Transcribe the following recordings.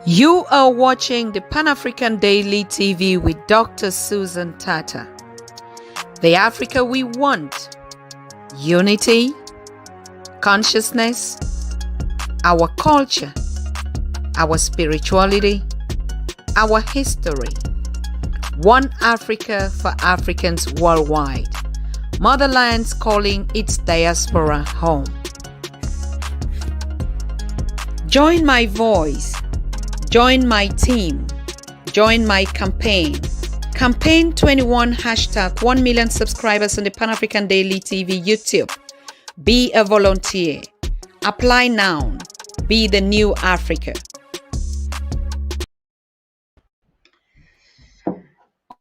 You are watching the Pan-African Daily TV with Dr. Susan Tata. The Africa we want: unity, consciousness, our culture, our spirituality, our history. One Africa for Africans worldwide. Motherland's calling its diaspora home. Join my voice. Join my team. Join my campaign. Campaign 21 hashtag 1 million subscribers on the Pan-African Daily TV YouTube. Be a volunteer. Apply now. Be the new Africa.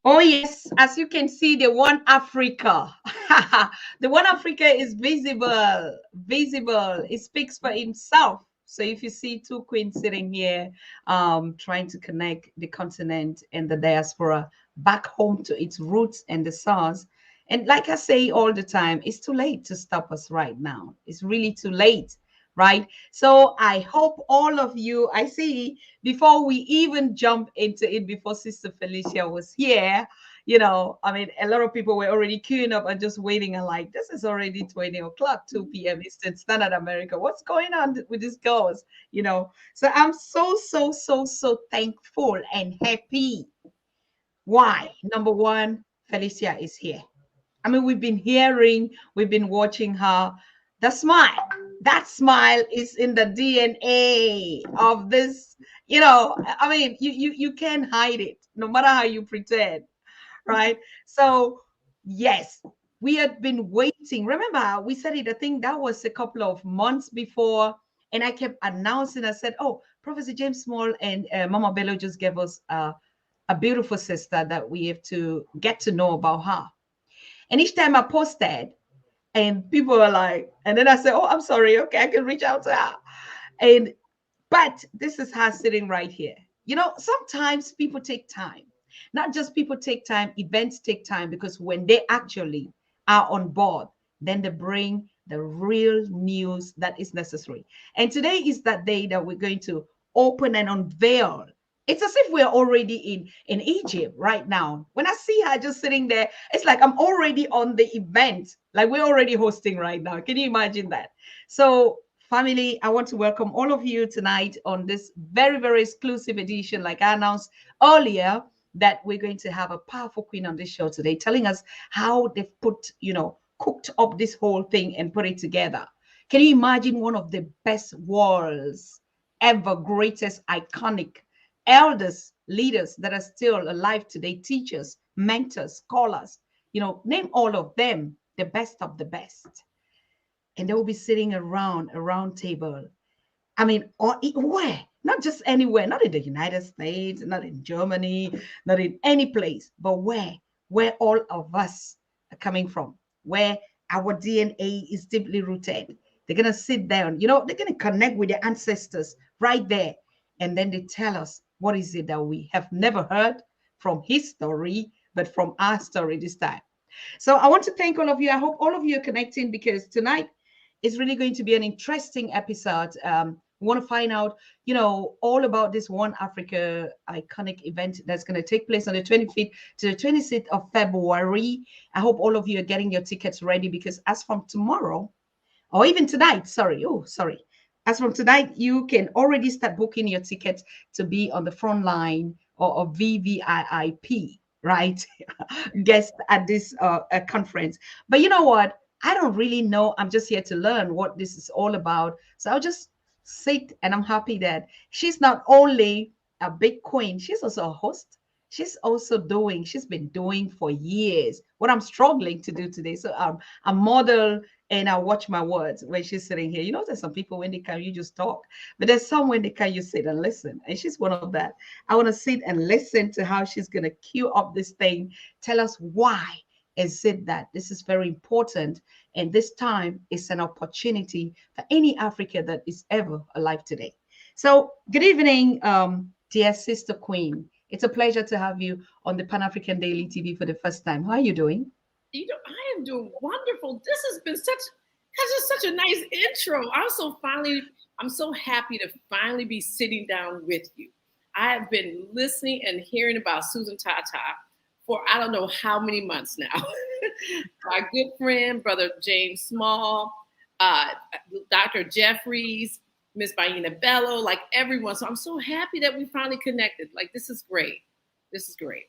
Oh yes, as you can see, the One Africa. The One Africa is visible. Visible. It speaks for itself. So if you see two queens sitting here, trying to connect the continent and the diaspora back home to its roots and the source. And like I say all the time, it's too late to stop us right now. It's really too late, right? So I hope all of you, I see, before we even jump into it, before Sister Felicia was here, I mean, a lot of people were already queuing up and just waiting and like, this is already 20 o'clock, 2 p.m. Eastern Standard America. What's going on with these girls? So I'm so thankful and happy. Why? Number one, Felicia is here. I mean, we've been watching her. The smile, that smile is in the DNA of this. I mean, you can't hide it, no matter how you pretend, right? So, yes, we had been waiting. Remember, we said it, I think that was a couple of months before, and I kept announcing, I said, oh, Professor James Small and Mama Bello just gave us a beautiful sister that we have to get to know about her. And each time I posted, and people were like, and then I said, oh, I'm sorry. Okay, I can reach out to her. But this is her sitting right here. Sometimes people take time. Not just people take time, events take time, because when they actually are on board, then they bring the real news that is necessary. And today is that day that we're going to open and unveil. It's as if we're already in Egypt right now. When I see her just sitting there, it's like I'm already on the event, like we're already hosting right now. Can you imagine that? So, family, I want to welcome all of you tonight on this very, very exclusive edition. Like I announced earlier, that we're going to have a powerful queen on this show today, telling us how they've cooked up this whole thing and put it together. Can you imagine one of the best walls ever, greatest, iconic elders, leaders that are still alive today, teachers, mentors, scholars, name all of them, the best of the best. And they will be sitting around a round table. I mean, where? Not just anywhere, not in the United States, not in Germany, not in any place, but where all of us are coming from, where our DNA is deeply rooted. They're going to sit down, they're going to connect with their ancestors right there. And then they tell us what is it that we have never heard from his story, but from our story this time. So I want to thank all of you. I hope all of you are connecting, because tonight is really going to be an interesting episode. We want to find out, all about this One Africa iconic event that's going to take place on the 25th to the 26th of February. I hope all of you are getting your tickets ready, because as from tomorrow, or even tonight, as from tonight, you can already start booking your tickets to be on the front line or VVIP, right? Guest at this conference. But you know what? I don't really know. I'm just here to learn what this is all about. So I'll just sit, and I'm happy that she's not only a big queen, she's also a host. She's been doing for years what I'm struggling to do today. So I model and I watch my words when she's sitting here. There's some people when they come, you just talk, but there's some when they come, you sit and listen. And she's one of that. I want to sit and listen to how she's going to cue up this thing, tell us why is it that this is very important. And this time is an opportunity for any Africa that is ever alive today. So good evening, dear sister queen. It's a pleasure to have you on the Pan-African Daily TV for the first time. How are you doing? I am doing wonderful. This has been such That's just such a nice intro. I'm so happy to finally be sitting down with you. I have been listening and hearing about Susan Tata for I don't know how many months now. My good friend, Brother James Small, uh, Dr. Jeffries, Miss Baina Bello, like everyone. So I'm so happy that we finally connected. Like, this is great. This is great.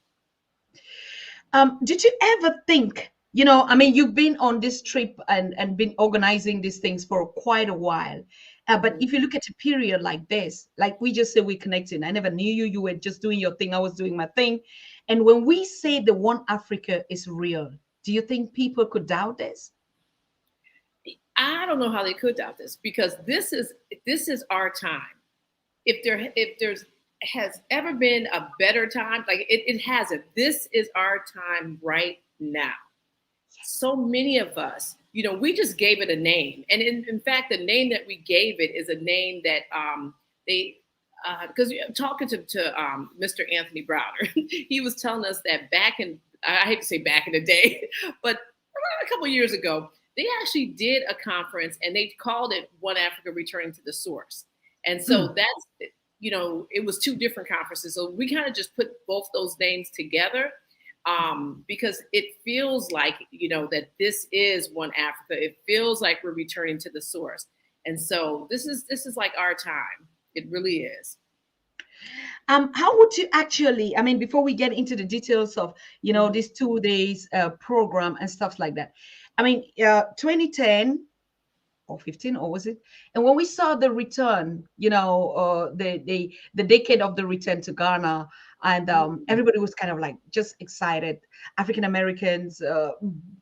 Did you ever think, I mean, you've been on this trip and been organizing these things for quite a while. But if you look at a period like this, like we just say we're connecting, I never knew you. You were just doing your thing. I was doing my thing. And when we say the One Africa is real, do you think people could doubt this? I don't know how they could doubt this because this is our time. If there's has ever been a better time, like it hasn't. This is our time right now. So many of us, we just gave it a name, and in fact, the name that we gave it is a name that they because talking to Mr. Anthony Browner, he was telling us that back in I hate to say back in the day, but around a couple of years ago, they actually did a conference and they called it One Africa Returning to the Source. And so that's, it was two different conferences. So we kind of just put both those names together because it feels like, that this is One Africa. It feels like we're returning to the source. And so this is like our time. It really is. How would you actually, I mean, before we get into the details of, this 2 days program and stuff like that, I mean, 2010 or 15, or was it? And when we saw the return, the decade of the return to Ghana, and everybody was kind of like just excited. African Americans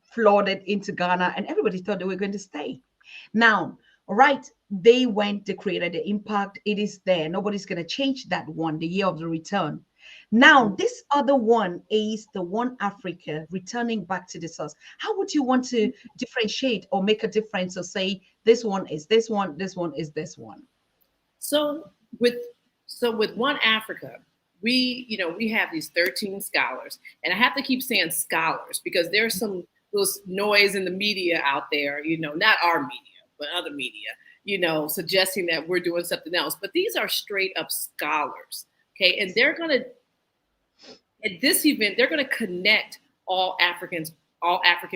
flooded into Ghana, and everybody thought they were going to stay. Now, all right, they went, they created the impact. It is there. Nobody's going to change that one, the year of the return. Now, this other one is the One Africa returning back to the source. How would you want to differentiate or make a difference or say this one is this one, this one is this one? So with with One Africa, we have these 13 scholars, and I have to keep saying scholars because there's some little noise in the media out there, not our media, but other media, suggesting that we're doing something else. But these are straight up scholars. Okay. And at this event, they're going to connect all African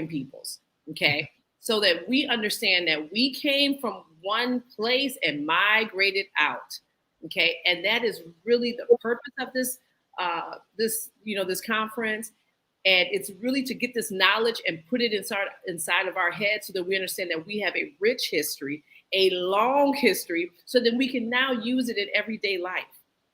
peoples. Okay. So that we understand that we came from one place and migrated out. Okay. And that is really the purpose of this conference. And it's really to get this knowledge and put it inside of our heads so that we understand that we have a rich history, a long history, so that we can now use it in everyday life.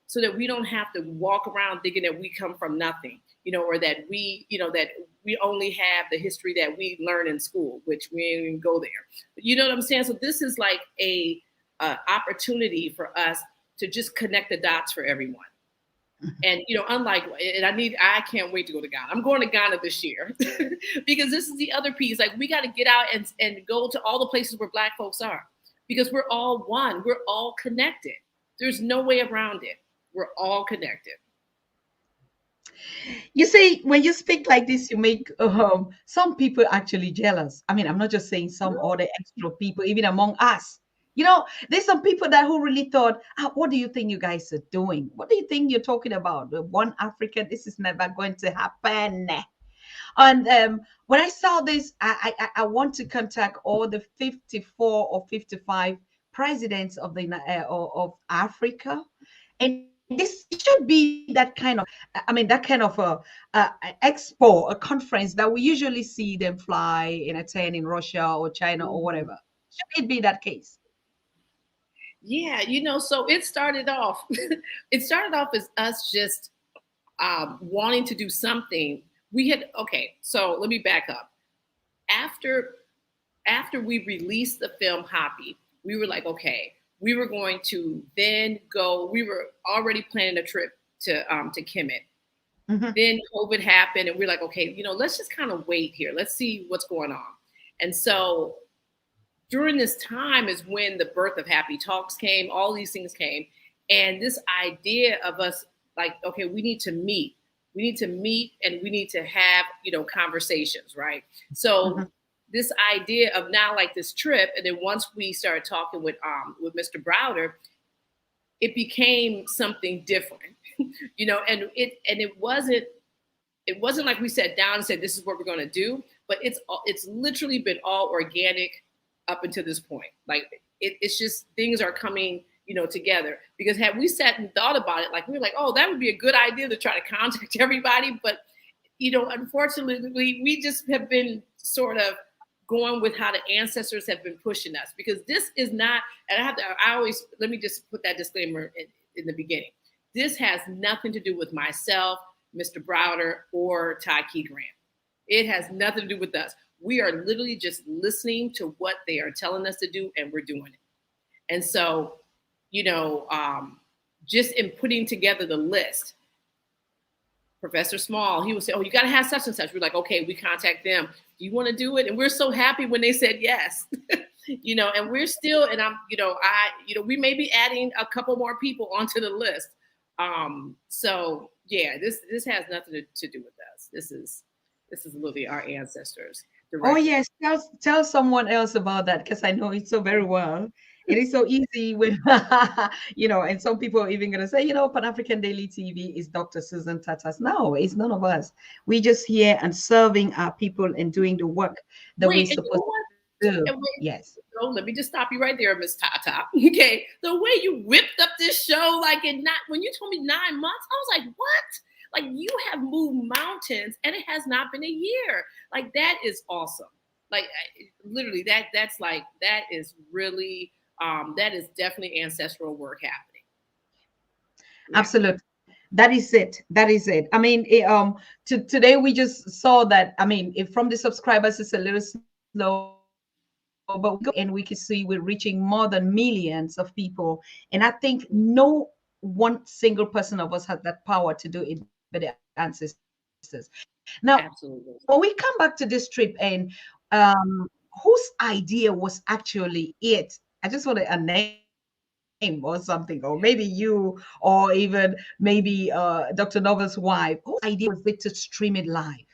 So that we don't have to walk around thinking that we come from nothing, or that that we only have the history that we learn in school, which we didn't even go there. But you know what I'm saying? So this is like a opportunity for us to just connect the dots for everyone. And I can't wait to go to Ghana. I'm going to Ghana this year because this is the other piece. Like we got to get out and go to all the places where Black folks are because we're all one. We're all connected. There's no way around it. We're all connected. You see, when you speak like this, you make some people actually jealous. I mean, I'm not just saying some other extra people, even among us. There's some people that who really thought, what do you think you guys are doing? What do you think you're talking about? The One Africa, this is never going to happen. And when I saw this, I want to contact all the 54 or 55 presidents of of Africa. And this should be that kind of, expo, a conference that we usually see them fly and attend in Russia or China or whatever. Should it be that case? Yeah, so it started off. It started off as us just wanting to do something. So let me back up. After we released the film Hoppy, we were like, okay, we were going to then go. We were already planning a trip to Kemet. Mm-hmm. Then COVID happened, and we're like, okay, let's just kind of wait here. Let's see what's going on. And so during this time is when the birth of Happy Talks came. All these things came, and this idea of us like, okay, we need to meet. We need to meet, and we need to have conversations, right? So. Mm-hmm. this idea of now like this trip, and then once we started talking with Mr. Browder, it became something different, and it wasn't like we sat down and said this is what we're going to do, but it's literally been all organic up until this point. Like it's just things are coming together, because had we sat and thought about it, like we were like, oh, that would be a good idea to try to contact everybody, but unfortunately we just have been sort of going with how the ancestors have been pushing us, because this is not, and let me just put that disclaimer in the beginning. This has nothing to do with myself, Mr. Browder, or Taki Grant. It has nothing to do with us. We are literally just listening to what they are telling us to do, and we're doing it. And so, just in putting together the list, Professor Small, he would say, oh, you got to have such and such. We're like, okay, we contact them. Do you want to do it? And we're so happy when they said yes, and we're still, and we may be adding a couple more people onto the list. So yeah, this has nothing to do with us. This is literally our ancestors. Oh yes, tell someone else about that, because I know it so very well. It is so easy when and some people are even gonna say, Pan-African Daily TV is Dr. Susan Tatas. No, it's none of us. We just here and serving our people and doing the work that we're supposed to do. Yes. So let me just stop you right there, Miss Tata. Okay, the way you whipped up this show, when you told me 9 months, I was like, what? Like, you have moved mountains and it has not been a year. Like, that is awesome. Like, literally, that is really, that is definitely ancestral work happening. Yeah. Absolutely. That is it. That is it. I mean, today we just saw that, from the subscribers, it's a little slow, but we go and we can see we're reaching more than millions of people. And I think no one single person of us has that power to do it, but the ancestors. Now, absolutely, when we come back to this trip, and whose idea was actually it? I just want a name or something, or maybe you, or even maybe Dr. Novel's wife. Whose idea was it to stream it live?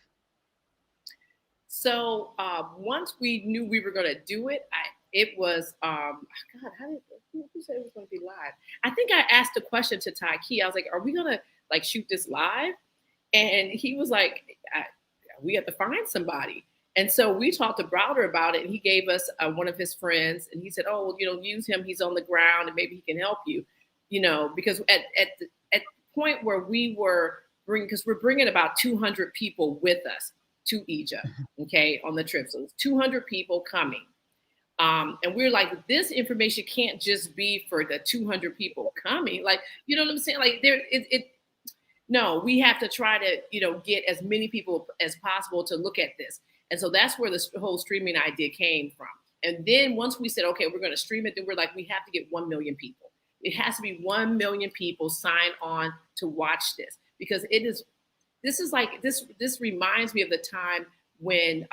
So once we knew we were going to do it, it was who said it was going to be live? I think I asked a question to Taki. I was like, "Are we going to shoot this live?" And he was like, "We have to find somebody." And so we talked to Browder about it, and he gave us one of his friends, and he said, "Oh, use him. He's on the ground, and maybe he can help you." Because at the point where we were because we're bringing about 200 people with us to Egypt, okay, on the trip. So it's 200 people coming. And we're like, this information can't just be for the 200 people coming. Like, you know what I'm saying? Like, no, we have to try to, get as many people as possible to look at this. And so that's where the whole streaming idea came from. And then once we said, okay, we're going to stream it, then we're like, we have to get 1 million people. It has to be 1 million people sign on to watch this, because this reminds me of the time when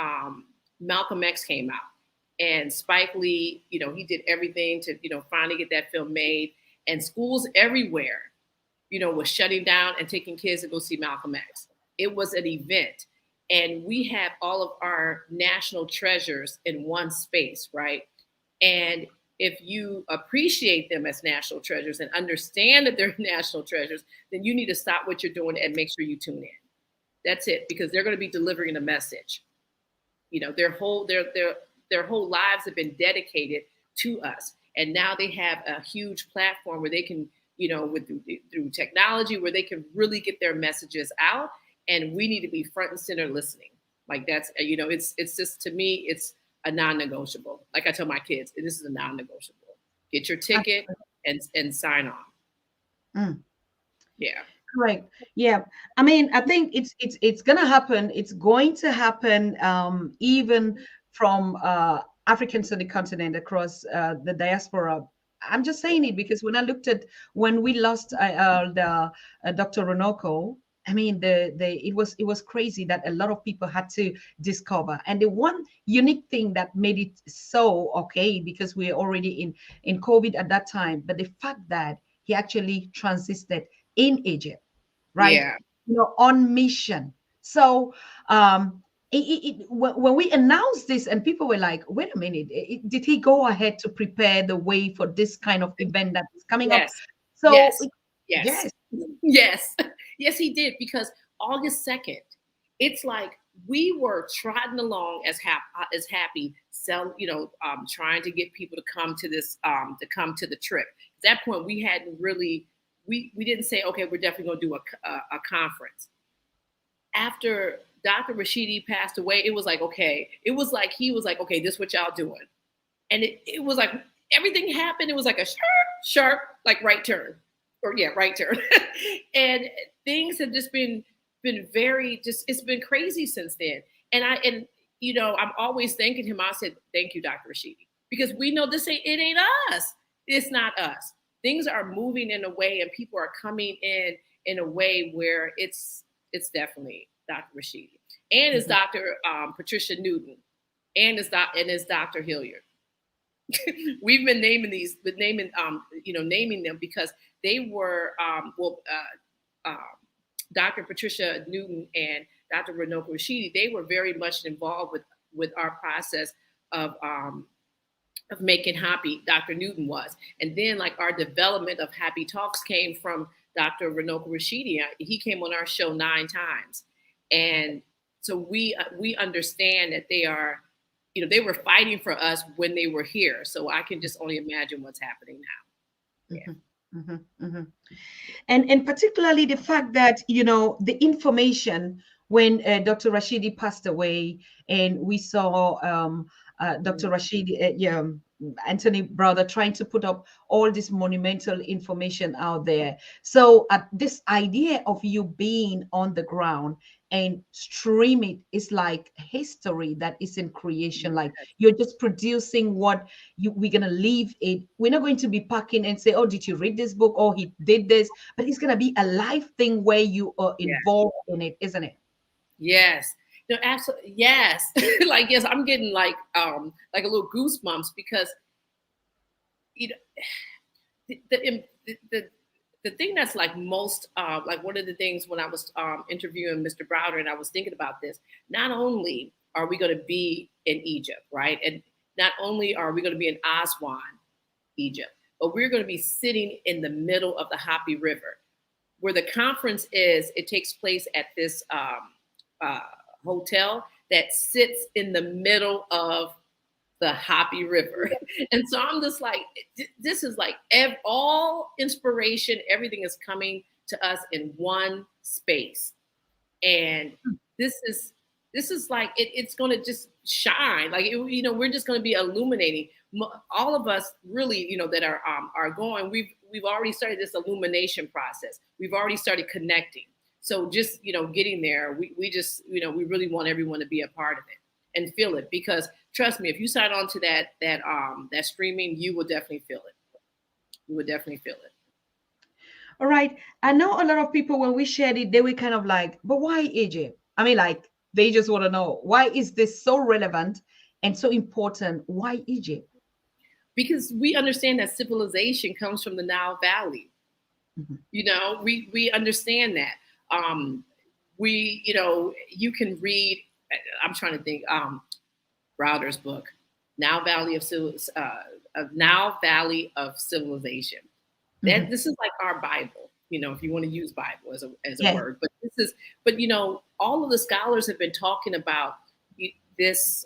Malcolm X came out, and Spike Lee, he did everything to, finally get that film made, and schools everywhere, was shutting down and taking kids to go see Malcolm X. It was an event, and we have all of our national treasures in one space, right? And if you appreciate them as national treasures and understand that they're national treasures, then you need to stop what you're doing and make sure you tune in. That's it, because they're going to be delivering a message. Their whole lives have been dedicated to us, and now they have a huge platform where they can, through technology, where they can really get their messages out, and we need to be front and center listening. Like, that's, it's just, to me, it's a non-negotiable. Like I tell my kids, this is a non-negotiable. Get your ticket and sign on. Mm. Yeah. Correct. Yeah. I think it's gonna happen. It's going to happen even from Africans on the continent across the diaspora. I'm just saying it because when we lost the Dr. Ronoko, it was crazy that a lot of people had to discover. And the one unique thing that made it so okay, because we're already in COVID at that time, but the fact that he actually transited in Egypt, right? Yeah. On mission. So when we announced this and people were like, wait a minute, did he go ahead to prepare the way for this kind of event that is coming up? Yes, So yes, yes, yes. yes, yes, he did, because August 2nd, it's like we were trotting along as happy, trying to get people to come to this, to the trip. At that point, we hadn't really, we didn't say, okay, we're definitely going to do a conference. After Dr. Rashidi passed away, it was like, okay, it was like he was like, okay, this is what y'all doing. And it was like everything happened. It was like a sharp, like right turn, right turn. And things have just been very, it's been crazy since then. And I'm always thanking him. I said, thank you, Dr. Rashidi, because we know it ain't us. It's not us. Things are moving in a way, and people are coming in a way where it's definitely Dr. Rashidi, and it's Dr. Patricia Newton, and it's Dr. Hilliard. We've been naming naming them because they were Dr. Patricia Newton and Dr. Renoko Rashidi. They were very much involved with our process of making Hoppy. Dr. Newton was, and then like our development of Happy Talks came from Dr. Renoko Rashidi. He came on our show 9 times, and so we understand that they are. They were fighting for us when they were here. So I can just only imagine what's happening now. Yeah. Mm-hmm, mm-hmm. And particularly the fact that, the information when Dr. Rashidi passed away, and we saw Dr. Rashidi, Anthony Brother, trying to put up all this monumental information out there. So this idea of you being on the ground and stream it is like history that is in creation. Like you're just producing what we're going to leave it. We're not going to be packing and say, oh, did you read this book? Oh, he did this. But it's going to be a live thing where you are involved in it, isn't it? Yes. No, absolutely. Yes. Like, yes, I'm getting like a little goosebumps because, the thing that's like most, like one of the things when I was interviewing Mr. Browder, and I was thinking about this, not only are we going to be in Egypt, right? And not only are we going to be in ASWAN, Egypt, but we're going to be sitting in the middle of the Hoppy River. Where the conference is, it takes place at this hotel that sits in the middle of the Hoppy River. And so I'm just like, this is like all inspiration, everything is coming to us in one space. And this is like, it's going to just shine. Like, we're just going to be illuminating. All of us really, that are going, we've already started this illumination process. We've already started connecting. So just, getting there, we just, we really want everyone to be a part of it and feel it, because trust me, if you sign on to that streaming, you will definitely feel it. You would definitely feel it. All right. I know a lot of people, when we shared it, they were kind of like, but why Egypt? I mean, like, they just want to know, why is this so relevant and so important? Why Egypt? Because we understand that civilization comes from the Nile Valley. Mm-hmm. We understand that. You can read, I'm trying to think, Browder's book, Nile Valley of Civilization. That this is like our Bible, if you want to use Bible as a word. But all of the scholars have been talking about this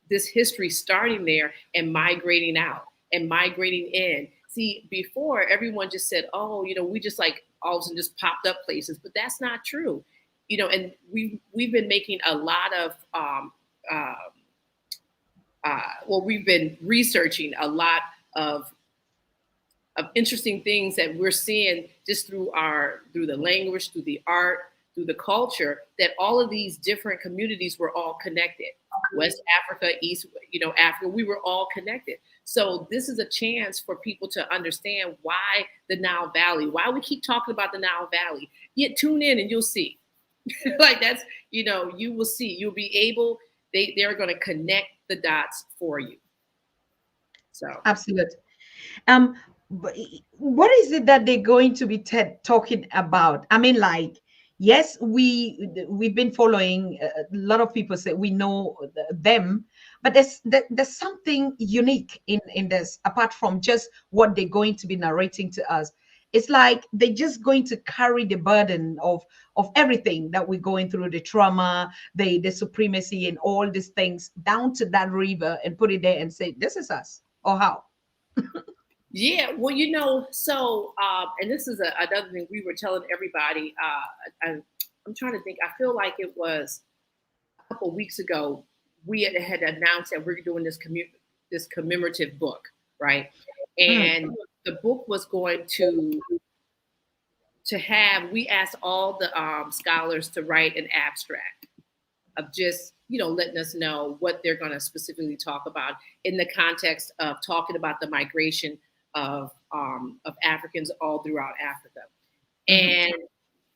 history starting there and migrating out and migrating in. See, before everyone just said, oh, we just like all of a sudden just popped up places, but that's not true. And we've been making a lot of we've been researching a lot of interesting things that we're seeing just through the language, through the art, through the culture, that all of these different communities were all connected. West Africa, East, Africa, we were all connected. So this is a chance for people to understand why the Nile Valley, why we keep talking about the Nile Valley. Yet tune in and you'll see. Like that's, you will see, you'll be able, they're going to connect the dots for you. So. Absolutely. But what is it that they're going to be talking about? I mean, like, yes, we've been following a lot of people say we know them, but there's something unique in this apart from just what they're going to be narrating to us. It's like they're just going to carry the burden of everything that we're going through, the trauma, the supremacy, and all these things down to that river and put it there and say, this is us, or how. Yeah, well, you know, so and this is another thing we were telling everybody. I'm trying to think. I feel like it was a couple of weeks ago. We had announced that we're doing this commemorative book, right? And the book was going to have. We asked all the scholars to write an abstract of just, you know, letting us know what they're going to specifically talk about in the context of talking about the migration of Africans all throughout Africa. And,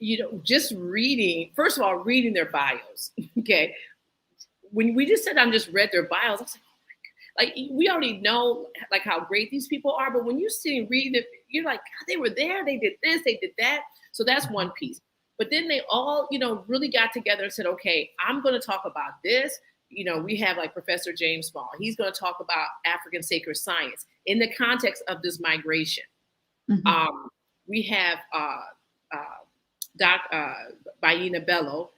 you know, just reading, first of all, reading their bios. Okay. When we just sat down and just read their bios, I was like, we already know like how great these people are, but when you see and read it, you're like, God, they were there, they did this, they did that. So that's one piece. But then they all, you know, really got together and said, okay, I'm going to talk about this. You know, we have like Professor James Small. He's going to talk about African sacred science in the context of this migration. We have Doc Baina Bello,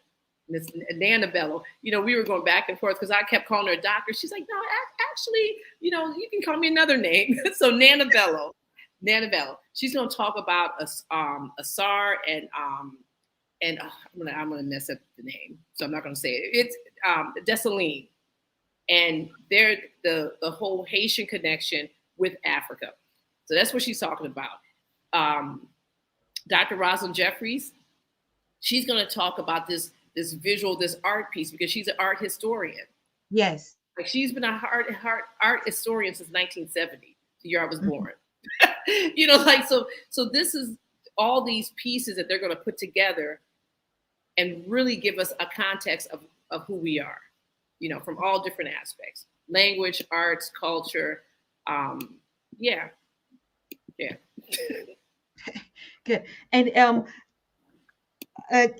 Miss Nana Bello. You know, we were going back and forth because I kept calling her a doctor. She's like, no, actually, you know, you can call me another name. So Nana Bello, she's going to talk about Asar and I'm gonna mess up the name, so I'm not gonna say it. It's Dessalines, and they're the whole Haitian connection with Africa. So that's what she's talking about. Dr. Roslyn Jeffries, she's gonna talk about this visual, this art piece because she's an art historian. Yes, like she's been a art historian since 1970, the year I was born. You know, like so this is all these pieces that they're gonna put together and really give us a context of who we are, you know, from all different aspects, language, arts, culture. Yeah. Good. And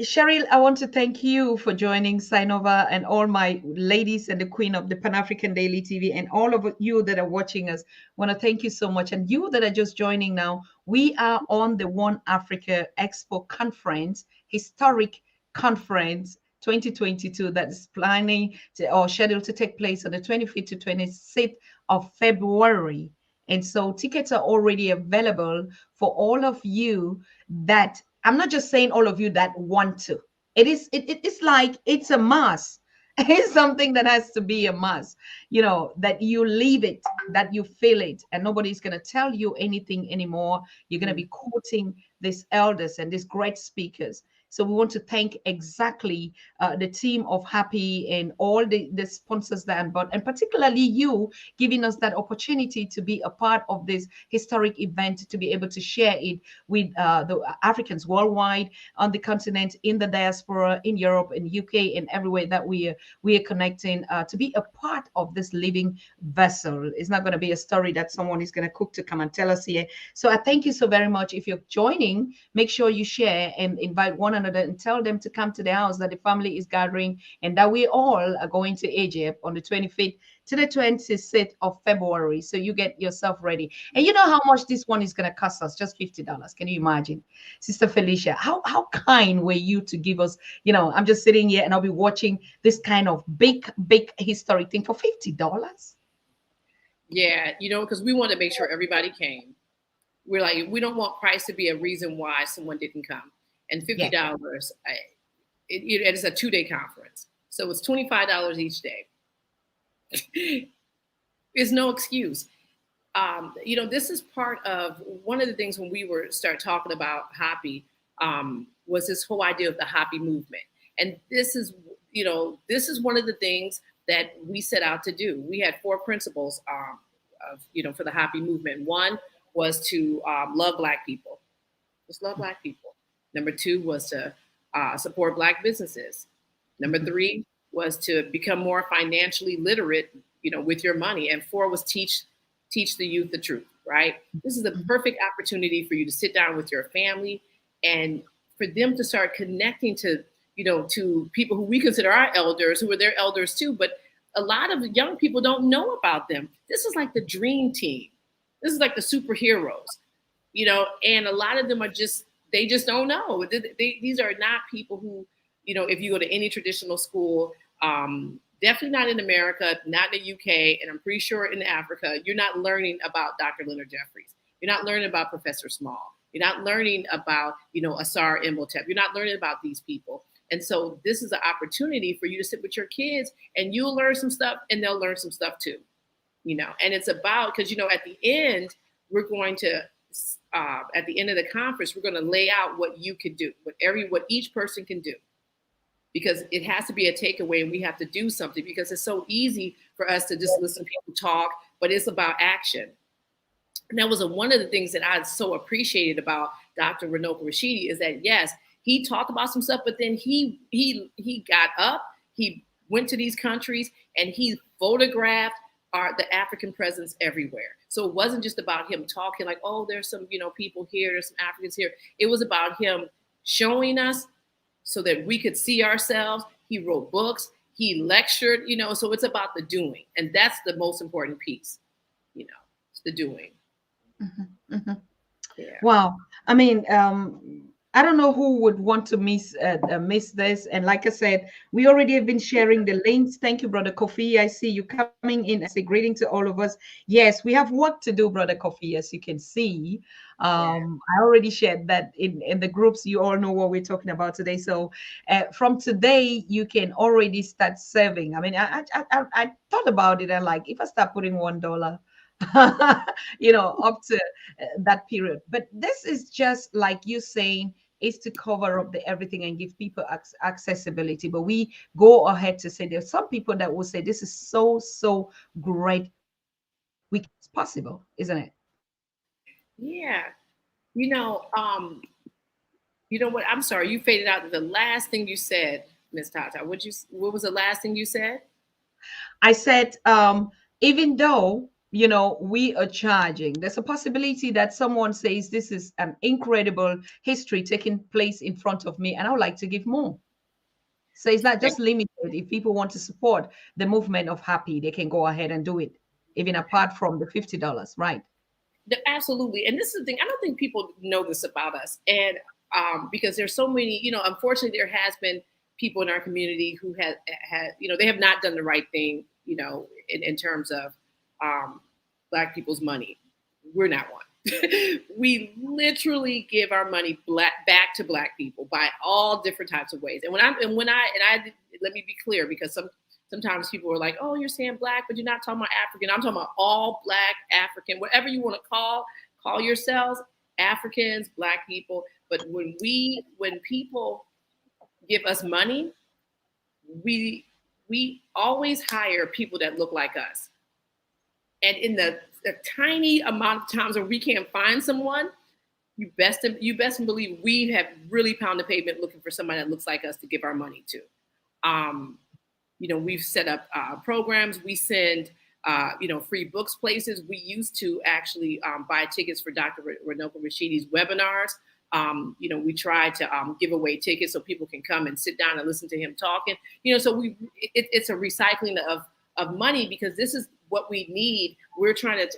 Cheryl, I want to thank you for joining Sinova and all my ladies and the queen of the Pan-African Daily TV and all of you that are watching us. I want to thank you so much. And you that are just joining now, we are on the One Africa Expo Conference, historic conference 2022 that is planning or scheduled to take place on the 25th to 26th of February. And so tickets are already available for all of you that I'm not just saying all of you that want to. It's like it's a must. It's something that has to be a must, you know, that you live it, that you feel it, and nobody's going to tell you anything anymore. You're going to be quoting these elders and these great speakers. So we want to thank exactly the team of Hoppy and all the sponsors that and particularly you giving us that opportunity to be a part of this historic event, to be able to share it with the Africans worldwide, on the continent, in the diaspora, in Europe, in UK, and everywhere that we are connecting, to be a part of this living vessel. It's not going to be a story that someone is going to cook to come and tell us here. So I thank you so very much. If you're joining, make sure you share and invite one another and tell them to come to the house, that the family is gathering and that we all are going to Egypt on the 25th to the 26th of February. So you get yourself ready. And you know how much this one is going to cost us? Just $50. Can you imagine? Sister Felicia, how kind were you to give us, you know, I'm just sitting here and I'll be watching this kind of big historic thing for $50. Yeah, you know, because we want to make sure everybody came. We're like, we don't want price to be a reason why someone didn't come. And $50, it's a 2-day conference. So it's $25 each day. There's no excuse. You know, this is part of one of the things when we start talking about Hoppy, was this whole idea of the Hoppy movement. And this is, you know, this is one of the things that we set out to do. We had 4 principles of, you know, for the Hoppy movement. One was to love Black people. Just love Black people. Number 2 was to support Black businesses. Number 3 was to become more financially literate, you know, with your money. And 4 was teach the youth the truth, right? This is the perfect opportunity for you to sit down with your family and for them to start connecting to, to people who we consider our elders, who are their elders too. But a lot of young people don't know about them. This is like the dream team. This is like the superheroes, and a lot of them are they just don't know. These are not people who, if you go to any traditional school, definitely not in America, not in the UK, and I'm pretty sure in Africa, you're not learning about Dr. Leonard Jeffries. You're not learning about Professor Small. You're not learning about, Asar Imhotep. You're not learning about these people. And so this is an opportunity for you to sit with your kids, and you'll learn some stuff and they'll learn some stuff too, and it's about, because, at the end, we're going to, at the end of the conference, we're going to lay out what you can do, what each person can do, because it has to be a takeaway and we have to do something, because it's so easy for us to just listen to people talk, but it's about action. And that was one of the things that I so appreciated about Dr. Runoko Rashidi, is that, yes, he talked about some stuff, but then he got up, he went to these countries, and he photographed the African presence everywhere. So it wasn't just about him talking like, oh, there's some, people here, there's some Africans here. It was about him showing us so that we could see ourselves. He wrote books, he lectured, so it's about the doing. And that's the most important piece, it's the doing. Mm-hmm, mm-hmm. Yeah. Wow. I mean, I don't know who would want to miss this. And like I said, we already have been sharing the links. Thank you, Brother Kofi. I see you coming in. I say greeting to all of us. Yes, we have work to do, Brother Kofi, as you can see. I already shared that in the groups. You all know what we're talking about today. So from today, you can already start serving. I mean, I thought about it, and like, if I start putting $1, up to that period. But this is just like you saying, is to cover up the everything and give people accessibility. But we go ahead to say there's some people that will say this is so great. It's possible, isn't it? Yeah. You know what? I'm sorry, you faded out. The last thing you said, Miss Tata. What was the last thing you said? I said, even though we are charging, there's a possibility that someone says this is an incredible history taking place in front of me, and I would like to give more. So it's not just limited. If people want to support the movement of Happy, they can go ahead and do it, even apart from the $50, right? Absolutely. And this is the thing, I don't think people know this about us. And because there's so many, unfortunately, there has been people in our community who had they have not done the right thing, in terms of Black people's money. We're not one. We literally give our money back to Black people by all different types of ways. And when I let me be clear, because sometimes people are like, oh, you're saying Black, but you're not talking about African. I'm talking about all Black, African, whatever you want to call yourselves, Africans, Black people. But when people give us money, we always hire people that look like us. And in the tiny amount of times where we can't find someone, you best believe we have really pounded the pavement looking for somebody that looks like us to give our money to. We've set up programs. We send, free books places. We used to actually buy tickets for Dr. Runoko Rashidi's webinars. We try to give away tickets so people can come and sit down and listen to him talking. So it's a recycling of money, because this is what we need. We're trying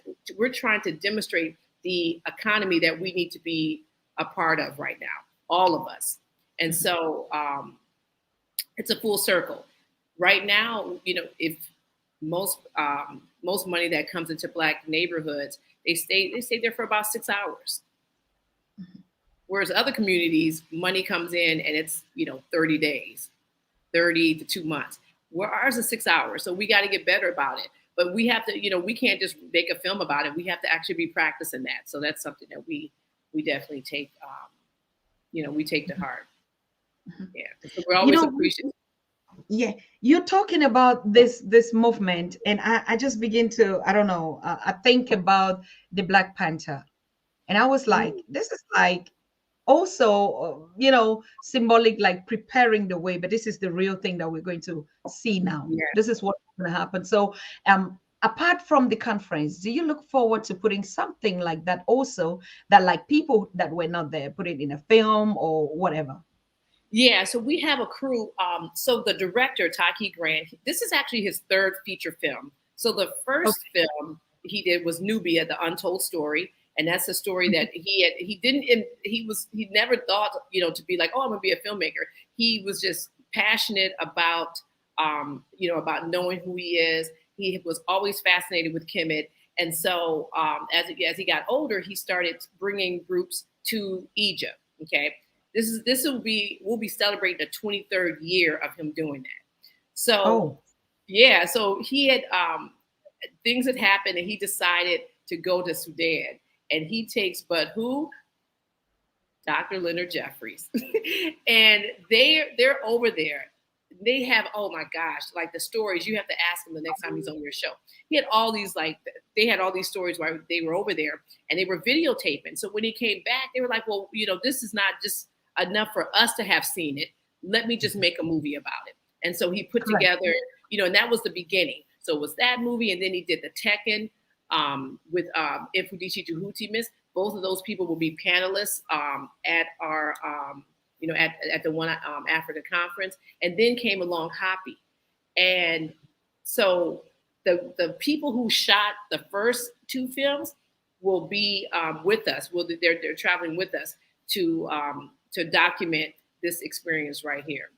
to demonstrate the economy that we need to be a part of right now, all of us. And so it's a full circle. Right now, if most money that comes into Black neighborhoods, they stay there for about 6 hours. Whereas other communities, money comes in and it's 30 days, 30 to 2 months. Where ours is 6 hours, so we got to get better about it. But we have to, we can't just make a film about it. We have to actually be practicing that. So that's something that we definitely take, we take to heart. Yeah, so we're always appreciative. Yeah, you're talking about this movement, and I just begin to, I don't know, I think about the Black Panther, and I was like, this is like also, symbolic, like preparing the way, but this is the real thing that we're going to see now. Yeah. This is what's going to happen. So apart from the conference, do you look forward to putting something like that also, that like people that were not there, put it in a film or whatever? Yeah, so we have a crew. So the director, Taki Grant, this is actually his third feature film. So the first Okay. film he did was Nubia, the untold story. And that's a story that he never thought, to be like, oh, I'm gonna be a filmmaker. He was just passionate about, about knowing who he is. He was always fascinated with Kemet. And so as he got older, he started bringing groups to Egypt. Okay. We'll be celebrating the 23rd year of him doing that. So Oh, yeah, so he had things had happened and he decided to go to Sudan. And he takes but who? Dr. Leonard Jeffries. And they're over there. They have, oh my gosh, like the stories, you have to ask him the next time he's on your show. He had all these, they had all these stories while they were over there and they were videotaping. So when he came back, they were like, well, this is not just enough for us to have seen it. Let me just make a movie about it. And so he put correct. together, and that was the beginning. So it was that movie. And then he did the Tekken with Ifudisi Juhutimis. Both of those people will be panelists at our, at the one Africa conference. And then came along Hoppy. And so the people who shot the first two films will be with us. They're traveling with us to document this experience right here.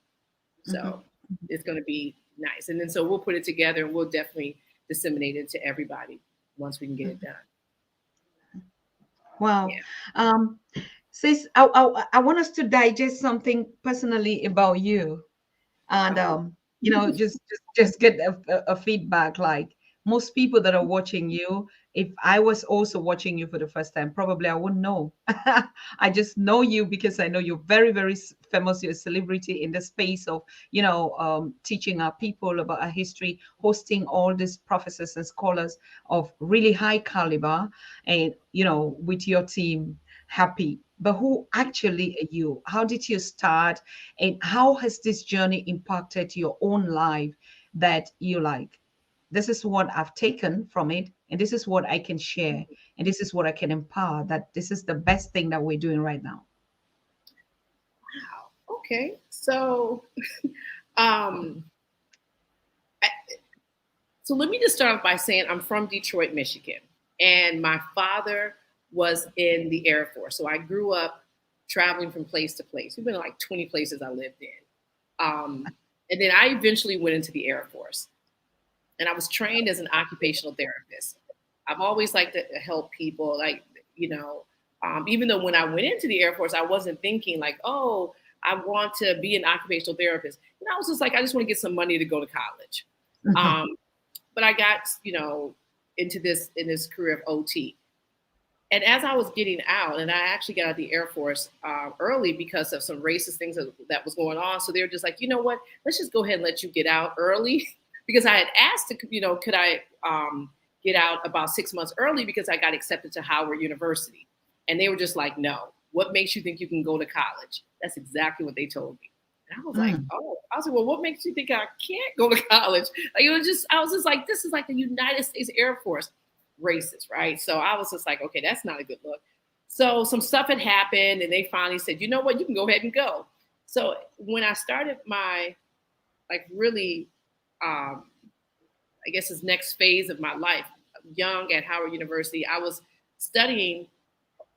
So it's going to be nice. And then so we'll put it together and we'll definitely disseminate it to everybody once we can get it done. Wow. Yeah. Sis, I want us to digest something personally about you, and just get a feedback. Like most people that are watching you, if I was also watching you for the first time, probably I wouldn't know. I just know you because I know you're very, very famous. You're a celebrity in the space of teaching our people about our history, hosting all these professors and scholars of really high caliber, and with your team. Happy, but who actually are you? How did you start, and how has this journey impacted your own life, that you like, this is what I've taken from it, and this is what I can share, and this is what I can empower, that this is the best thing that we're doing right now? Wow. Okay. So, um, I, so let me just start off by saying I'm from Detroit, Michigan, and my father was in the Air Force. So I grew up traveling from place to place. We've been to like 20 places I lived in. And then I eventually went into the Air Force and I was trained as an occupational therapist. I've always liked to help people, even though when I went into the Air Force, I wasn't thinking like, oh, I want to be an occupational therapist. And I was just like, I just want to get some money to go to college. But I got, into this career of OT. And as I was getting out, and I actually got out of the Air Force early because of some racist things that was going on. So they were just like, you know what, let's just go ahead and let you get out early. Because I had asked, could I get out about 6 months early because I got accepted to Howard University. And they were just like, no, what makes you think you can go to college? That's exactly what they told me. And I was like, oh, I was like, well, what makes you think I can't go to college? Like, I was just like, this is like the United States Air Force. Racist, right? So I was just like, okay, that's not a good look. So some stuff had happened and they finally said, you know what, you can go ahead and go. So when I started my really I guess this next phase of my life, young at Howard University, I was studying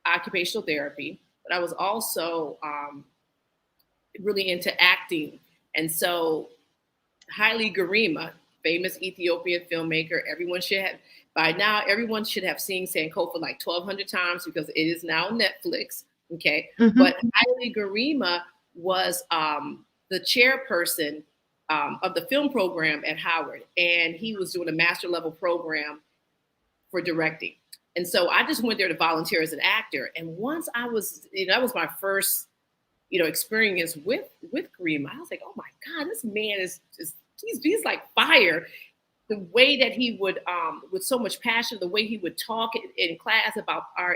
occupational therapy, but I was also really into acting. And so Haile Gerima, famous Ethiopian filmmaker, by now everyone should have seen Sankofa like 1,200 times because it is now Netflix. Okay. But Haile Gerima was the chairperson of the film program at Howard. And he was doing a master level program for directing. And so I just went there to volunteer as an actor. And once I was, that was my first, experience with Gerima. I was like, oh my God, this man is just, he's like fire. The way that he would, with so much passion, the way he would talk in class about our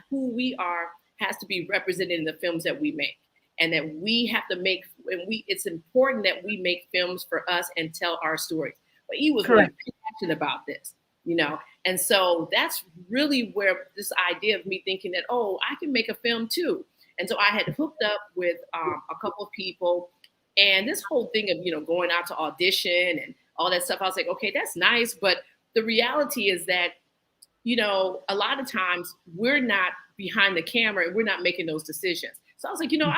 who we are has to be represented in the films that we make, and that we have to make, it's important that we make films for us and tell our stories. but he was Correct. really passionate about this, you know. And so that's really where this idea of me thinking that, oh, I can make a film too. And so I had hooked up with a couple of people, and this whole thing of, you know, going out to audition and all that stuff, I was like, okay, that's nice. But the reality is that, you know, a lot of times we're not behind the camera and we're not making those decisions. So I was like, you know,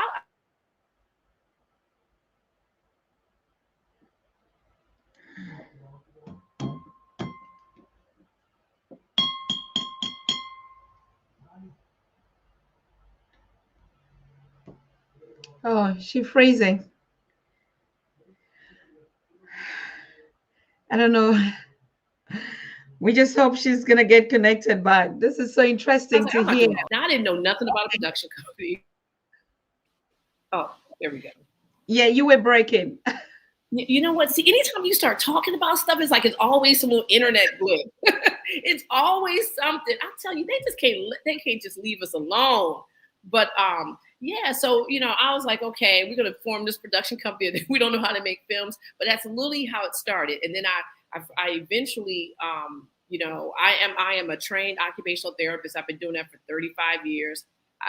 Oh, she freezing. I don't know. We just hope she's gonna get connected back. This is so I was interesting like, to I'm not hear. doing that. Now I didn't know nothing about a production company. Oh, there we go. Yeah, you were breaking. You know what? See, anytime you start talking about stuff, it's like it's always some little internet glitch. It's always something. I tell you, they can't just leave us alone. But yeah, so you know, I was like, okay, we're gonna form this production company. We don't know how to make films, but that's literally how it started. And then I eventually, you know, I am a trained occupational therapist. I've been doing that for 35 years.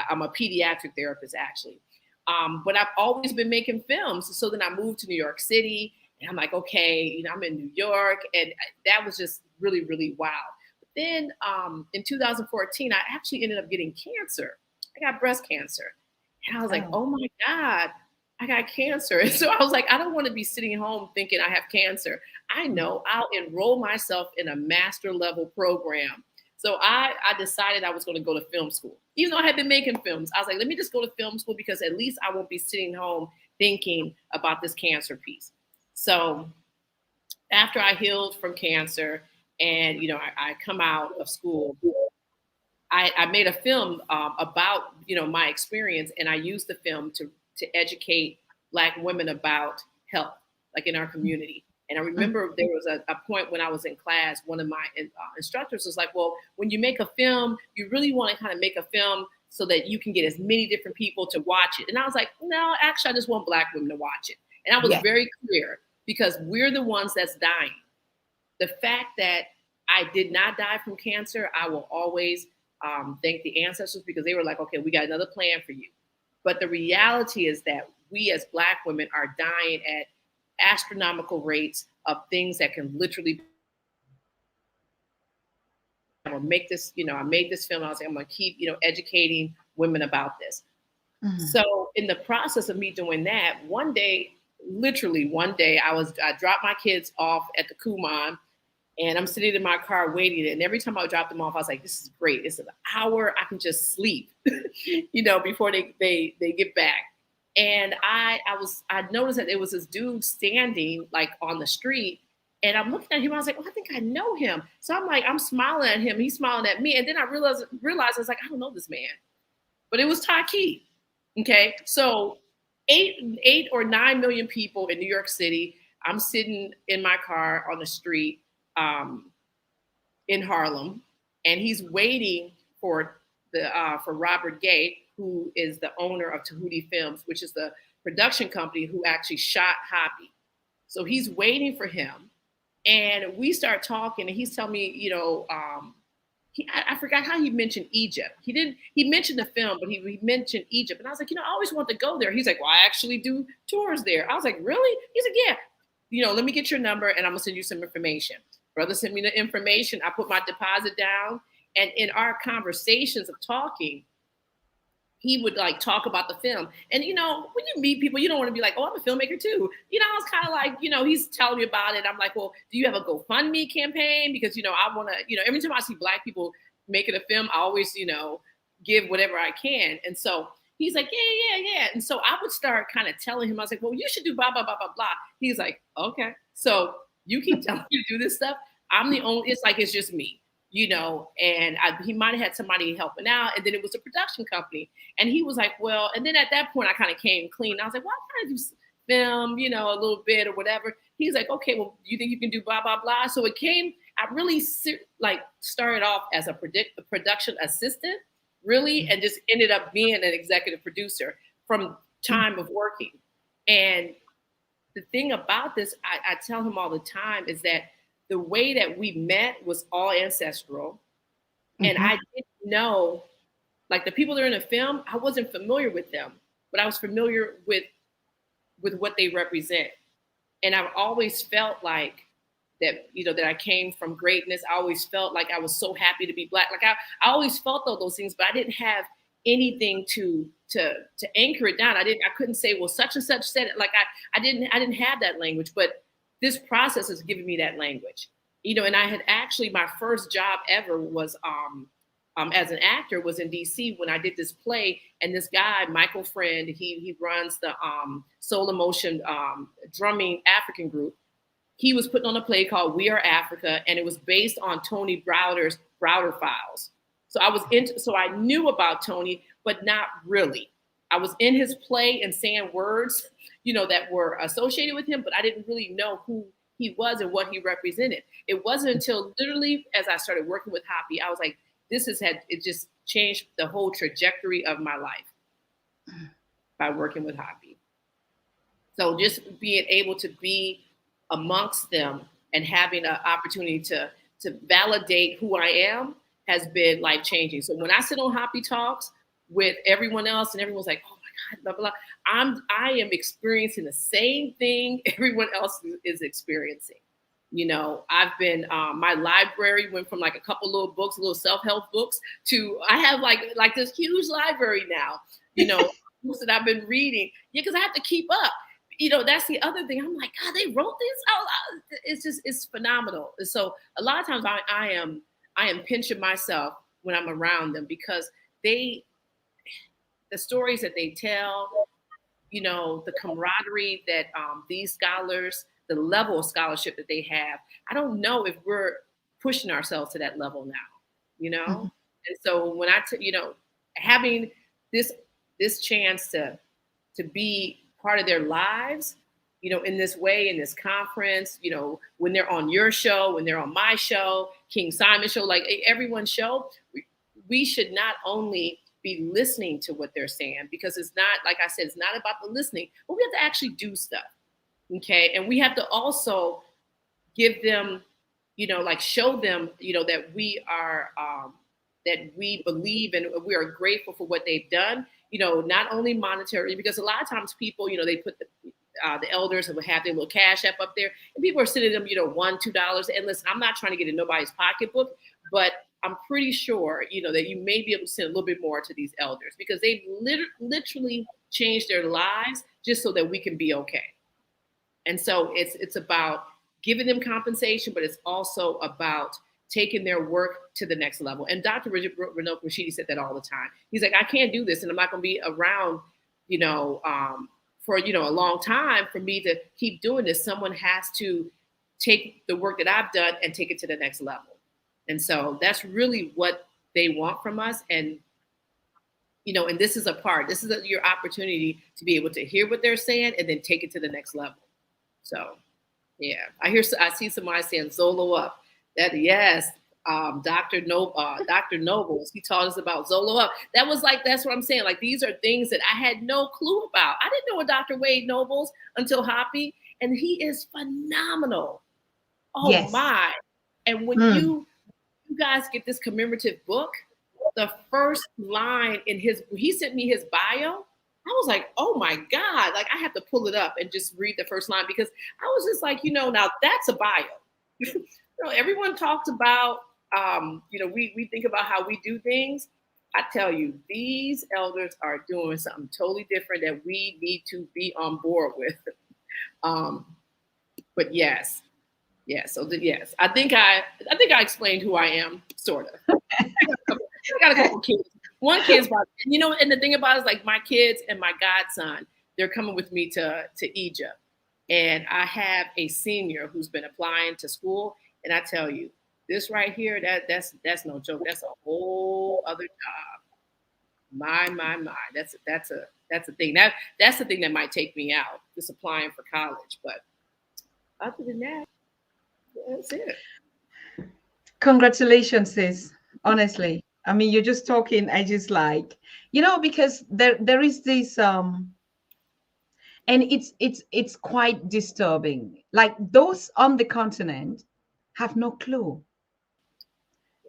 I'm a pediatric therapist, actually. But I've always been making films. So then I moved to New York City, and I'm like, okay, you know, I'm in New York, and that was just really, really wild. But then in 2014, I actually ended up getting cancer. I got breast cancer, and I was like, oh my God, I got cancer. And so I was like, I don't want to be sitting home thinking I have cancer. I know I'll enroll myself in a master level program. So I decided I was going to go to film school. Even though I had been making films, I was like, let me just go to film school because at least I won't be sitting home thinking about this cancer piece. So after I healed from cancer and, you know, I come out of school, I made a film about, you know, my experience, and I used the film to educate Black women about health, like in our community. And I remember there was a point when I was in class, one of my instructors was like, well, when you make a film, you really want to kind of make a film so that you can get as many different people to watch it. And I was like, no, actually, I just want Black women to watch it. And I was very clear because we're the ones that's dying. The fact that I did not die from cancer, I will always thank the ancestors because they were like, okay, we got another plan for you. But the reality is that we as Black women are dying at astronomical rates of things that can literally. I'm gonna make this, you know, I made this film. I was like, I'm gonna keep, you know, educating women about this. So in the process of me doing that, one day, literally one day, I dropped my kids off at the Kumon, and I'm sitting in my car waiting. And every time I dropped them off, I was like, this is great. It's an hour I can just sleep, you know, before they get back. And I noticed that there was this dude standing like on the street, and I'm looking at him. I was like, oh, I think I know him. So I'm like, I'm smiling at him. He's smiling at me. And then I realized I was like, I don't know this man, but it was Taki. Okay. So 8 or 9 million people in New York City. I'm sitting in my car on the street in Harlem, and he's waiting for for Robert Gay, who is the owner of Tahuti Films, which is the production company who actually shot Hoppy. So he's waiting for him, and we start talking, and he's telling me, you know, I forgot how he mentioned Egypt. He mentioned the film, but he mentioned Egypt, and I was like, you know, I always want to go there. He's like, well, I actually do tours there. I was like, really? He's like, yeah. You know, let me get your number, and I'm gonna send you some information. Brother sent me the information. I put my deposit down, and in our conversations of talking, he would like talk about the film. And you know, when you meet people, you don't want to be like, oh, I'm a filmmaker too. You know, I was kind of like, you know, he's telling me about it. I'm like, well, do you have a GoFundMe campaign? Because, you know, I want to, you know, every time I see Black people making a film, I always, you know, give whatever I can. And so he's like, yeah. And so I would start kind of telling him, I was like, well, you should do blah, blah, blah, blah, blah. He's like, okay. So you keep telling me to do this stuff. I'm the only, it's like, it's just me. You know, and he might have had somebody helping out, and then it was a production company, and he was like, well, and then at that point I kind of came clean. I was like, well, I kind of do film, you know, a little bit or whatever. He's like, okay, well, you think you can do blah, blah, blah. So it came, I really like started off as a production assistant, really, and just ended up being an executive producer from time of working. And the thing about this, I tell him all the time, is that the way that we met was all ancestral. And I didn't know, like the people that are in the film, I wasn't familiar with them, but I was familiar with what they represent. And I've always felt like that, you know, that I came from greatness. I always felt like I was so happy to be Black. Like I always felt all those things, but I didn't have anything to anchor it down. I couldn't say, well, such and such said it. Like I didn't have that language, but this process has given me that language. You know, and I had actually, my first job ever was as an actor was in DC when I did this play. And this guy, Michael Friend, he runs the Soul Emotion drumming African group. He was putting on a play called We Are Africa, and it was based on Tony Browder's Browder Files. So I knew about Tony, but not really. I was in his play and saying words, you know, that were associated with him, but I didn't really know who he was and what he represented. It wasn't until literally as I started working with Hoppy, I was like, it just changed the whole trajectory of my life by working with Hoppy. So just being able to be amongst them and having an opportunity to validate who I am has been life changing. So when I sit on Hoppy Talks with everyone else and everyone's like, oh my God, blah, blah, blah, I am experiencing the same thing everyone else is experiencing. You know, I've been, my library went from like a couple little books, little self-help books, to I have like this huge library now, you know, books that I've been reading. Yeah, because I have to keep up. You know, that's the other thing. I'm like, God, they wrote this out loud. It's phenomenal. And so a lot of times I am pinching myself when I'm around them because the stories that they tell, you know, the camaraderie that these scholars, the level of scholarship that they have, I don't know if we're pushing ourselves to that level now, you know? And so when you know, having this chance to be part of their lives, you know, in this way, in this conference, you know, when they're on your show, when they're on my show, King Simon's show, like everyone's show, we should not only be listening to what they're saying, because it's not, like I said, it's not about the listening, but we have to actually do stuff. Okay. And we have to also give them, you know, like show them, you know, that we are, that we believe and we are grateful for what they've done, you know, not only monetarily, because a lot of times people, you know, they put the elders and would have their little cash app up there and people are sending them, you know, $1, $2. And listen, I'm not trying to get in nobody's pocketbook, but I'm pretty sure, you know, that you may be able to send a little bit more to these elders because they've literally changed their lives just so that we can be okay. And so it's about giving them compensation, but it's also about taking their work to the next level. And Dr. Renaud Rashidi said that all the time. He's like, I can't do this, and I'm not going to be around, you know, for, you know, a long time for me to keep doing this. Someone has to take the work that I've done and take it to the next level. And so that's really what they want from us. And, you know, and this is your opportunity to be able to hear what they're saying and then take it to the next level. So, yeah, I see somebody saying Zolo up. That yes, Dr. Nobles, he taught us about Zolo up. That's what I'm saying. Like these are things that I had no clue about. I didn't know a Dr. Wade Nobles until Hoppy, and he is phenomenal. Oh yes. My! And when you guys get this commemorative book, the first line he sent me his bio. I was like, oh my God, like I have to pull it up and just read the first line because I was just like, you know, now that's a bio. You know, everyone talks about, you know, we think about how we do things. I tell you, these elders are doing something totally different that we need to be on board with. But yes. So yes, I think I explained who I am, sort of. I got a couple kids. One kid's about, you know, and the thing about it is like my kids and my godson, they're coming with me to Egypt. And I have a senior who's been applying to school. And I tell you, this right here, that's no joke. That's a whole other job. My. That's a thing. That's the thing that might take me out, just applying for college. But other than that, that's it. Congratulations, sis. Honestly. I mean, you're just talking, I just like, you know, because there is this, And it's quite disturbing. Like those on the continent have no clue.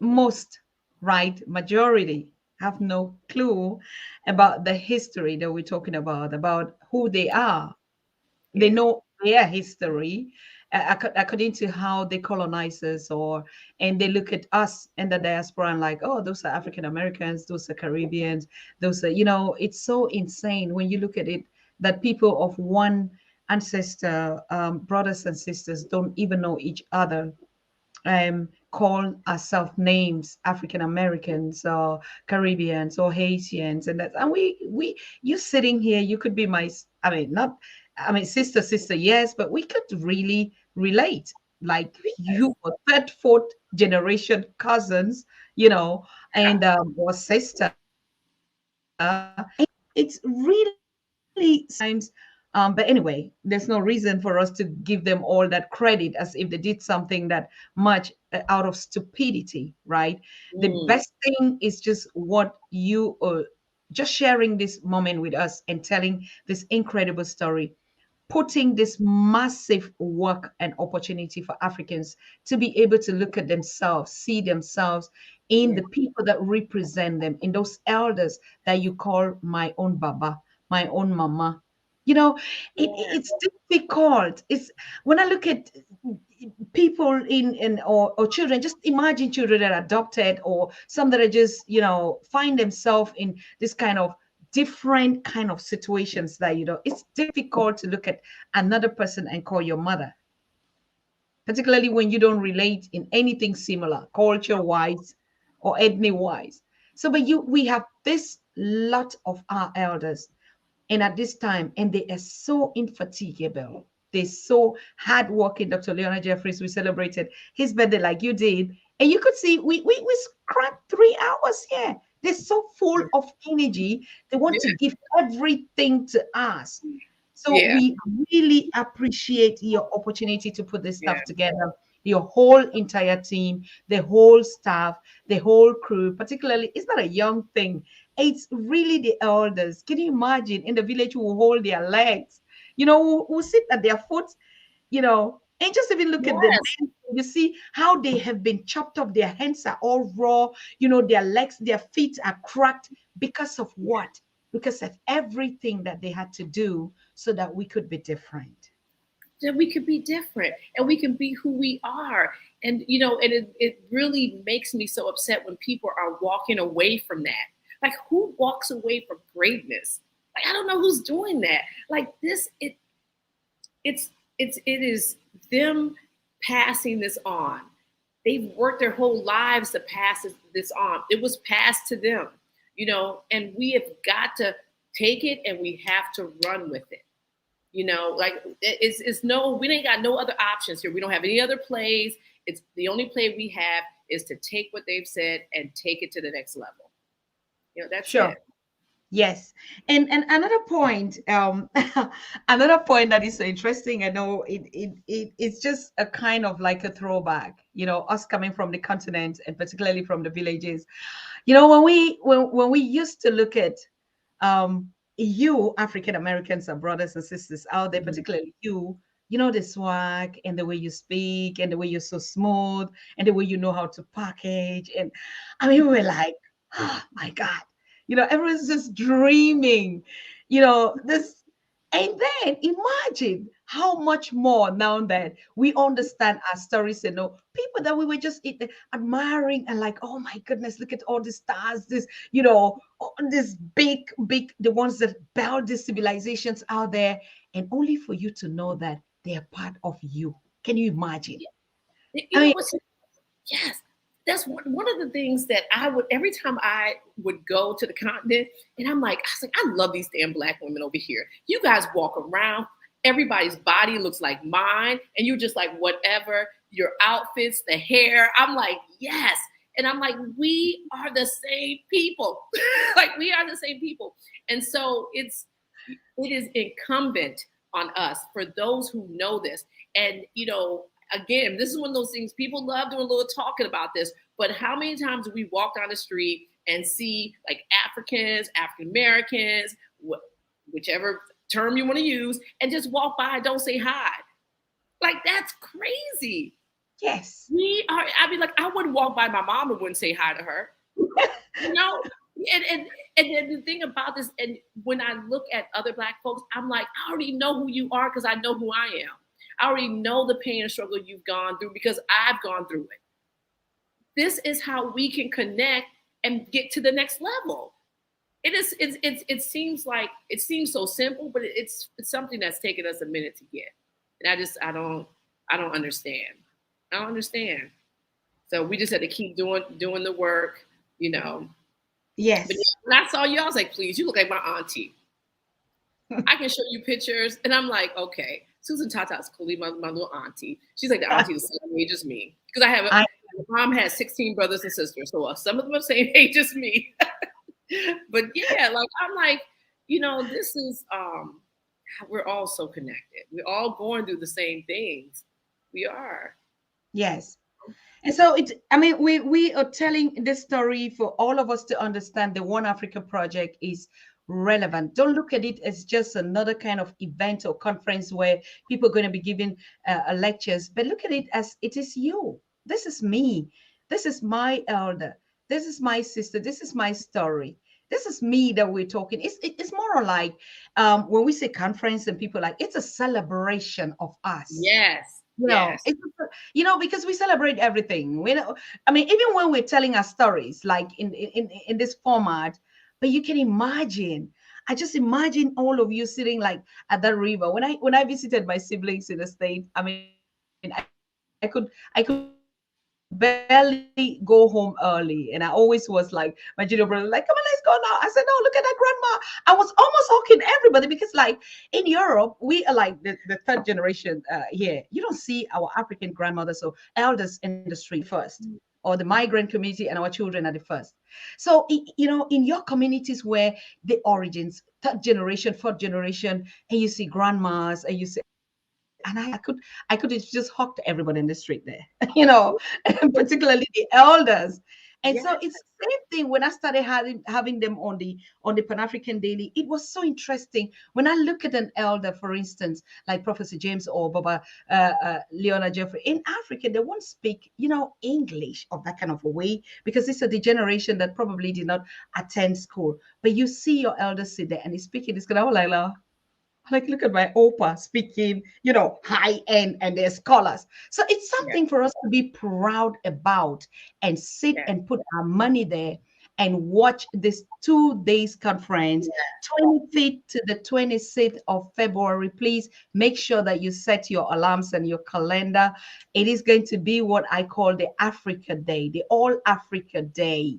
Most, right? Majority have no clue about the history that we're talking about who they are. They Yeah. know their history, according to how they colonize us, or and they look at us in the diaspora and like, oh, those are African Americans, those are Caribbeans, those are, it's so insane when you look at it, that people of one ancestor, brothers and sisters, don't even know each other, call ourselves names, African Americans or Caribbeans or Haitians, and that, and we you sitting here, you could be my, I mean, not, I mean, sister, yes, but we could really relate. Like you were third, fourth generation cousins, and or sister. It's really sometimes, but anyway, there's no reason for us to give them all that credit as if they did something that much out of stupidity, right? The Mm. best thing is just what you just sharing this moment with us and telling this incredible story, putting this massive work and opportunity for Africans to be able to look at themselves, see themselves in Yeah. the people that represent them, in those elders that you call my own Baba, my own Mama. You know, Yeah. it's difficult. It's when I look at people in or children, just imagine children that are adopted, or some that are just, find themselves in this kind of different kind of situations that, it's difficult to look at another person and call your mother, particularly when you don't relate in anything similar, culture wise or ethnic wise. So, but we have this lot of our elders, and at this time, and they are so infatigable. They're so hardworking. Dr. Leonard Jeffries, we celebrated his birthday like you did. And you could see we scrapped 3 hours here. They're so full of energy. They want to Yeah. give everything to us. So Yeah. we really appreciate your opportunity to put this Yeah. stuff together. Your whole entire team, the whole staff, the whole crew, particularly, it's not a young thing. It's really the elders. Can you imagine in the village who will hold their legs, who sit at their foot, and just even look at the Yes. men, you see how they have been chopped up. Their hands are all raw, their legs, their feet are cracked because of what? Because of everything that they had to do so that we could be different. That we could be different and we can be who we are. And and it really makes me so upset when people are walking away from that. Like, who walks away from greatness? Like, I don't know who's doing that. Like this, it's it is them passing this on. They've worked their whole lives to pass this on. It was passed to them, and we have got to take it and we have to run with it. Like it's no, we ain't got no other options here. We don't have any other plays. It's the only play we have is to take what they've said and take it to the next level. That's Sure. it. Yes. And another point, another point that is so interesting, I know it's just a kind of like a throwback, us coming from the continent and particularly from the villages. When we used to look at you African Americans and brothers and sisters out there, Mhm. particularly the swag and the way you speak and the way you're so smooth and the way you know how to package. And I mean, we were like, oh my God, everyone's just dreaming, this. And then imagine how much more now that we understand our stories and know people that we were just admiring and like, oh my goodness, look at all the stars, this, all these big, the ones that build these civilizations out there, and only for you to know that they are part of you. Can you imagine? You I know mean, what's Yes, that's one of the things that I would, every time I would go to the continent, and I was like, I love these damn black women over here. You guys walk around, everybody's body looks like mine, and you're just like, whatever, your outfits, the hair. I'm like, yes. And I'm like, we are the same people. Like, we are the same people. And so it is incumbent on us, for those who know this. And again, this is one of those things, people love doing a little talking about this, but how many times do we walk down the street and see like Africans, African Americans, whichever term you want to use, and just walk by, don't say hi. Like, that's crazy. Yes. I mean, like, I wouldn't walk by my mom and wouldn't say hi to her. You know? And then the thing about this, and when I look at other Black folks, I'm like, I already know who you are because I know who I am. I already know the pain and struggle you've gone through because I've gone through it. This is how we can connect and get to the next level. It seems so simple, but it's something that's taken us a minute to get. And I don't understand. I don't understand. So we just had to keep doing the work, you know. Yes. But when I saw you, I was like, please, you look like my auntie. I can show you pictures. And I'm like, okay, Susan Tata's cool, my little auntie. She's like the auntie the same age as me. Because my mom has 16 brothers and sisters. So some of them are the same age as me. But yeah, like, I'm like, you know, this is, we're all so connected. We're all going through the same things. We are. Yes. And so we are telling this story for all of us to understand the One Africa project is relevant. Don't look at it as just another kind of event or conference where people are going to be giving lectures, but look at it as it is you. This is me. This is my elder. This is my sister. This is my story. This is me that we're talking. It's more like when we say conference and people like, it's a celebration of us. Yes. Yes. Because we celebrate everything. Even when we're telling our stories, like in this format, but you can imagine. I just imagine all of you sitting like at that river. When I visited my siblings in the state, I could barely go home early, and I always was like, my junior brother, like, come on, let's go now. I said, no, look at that grandma. I was almost hugging everybody because, like, in Europe, we are like the third generation here. You don't see our African grandmothers or elders in the street first, or the migrant community, and our children are the first. So, in your communities where the origins, third generation, fourth generation, and you see grandmas, and you see, and I could have just hugged everybody in the street there, and particularly the elders. And so it's the same thing when I started having them on the Pan-African Daily. It was so interesting when I look at an elder, for instance, like Professor James or Baba Leona Jeffrey. In Africa, they won't speak, English of that kind of a way because this is the generation that probably did not attend school. But you see your elders sit there and he's speaking this kind of like, look at my Opa speaking, high end, and they're scholars. So it's something for us to be proud about and sit and put our money there and watch this 2 days conference, 25th to the 26th of February. Please make sure that you set your alarms and your calendar. It is going to be what I call the Africa Day, the All Africa Day.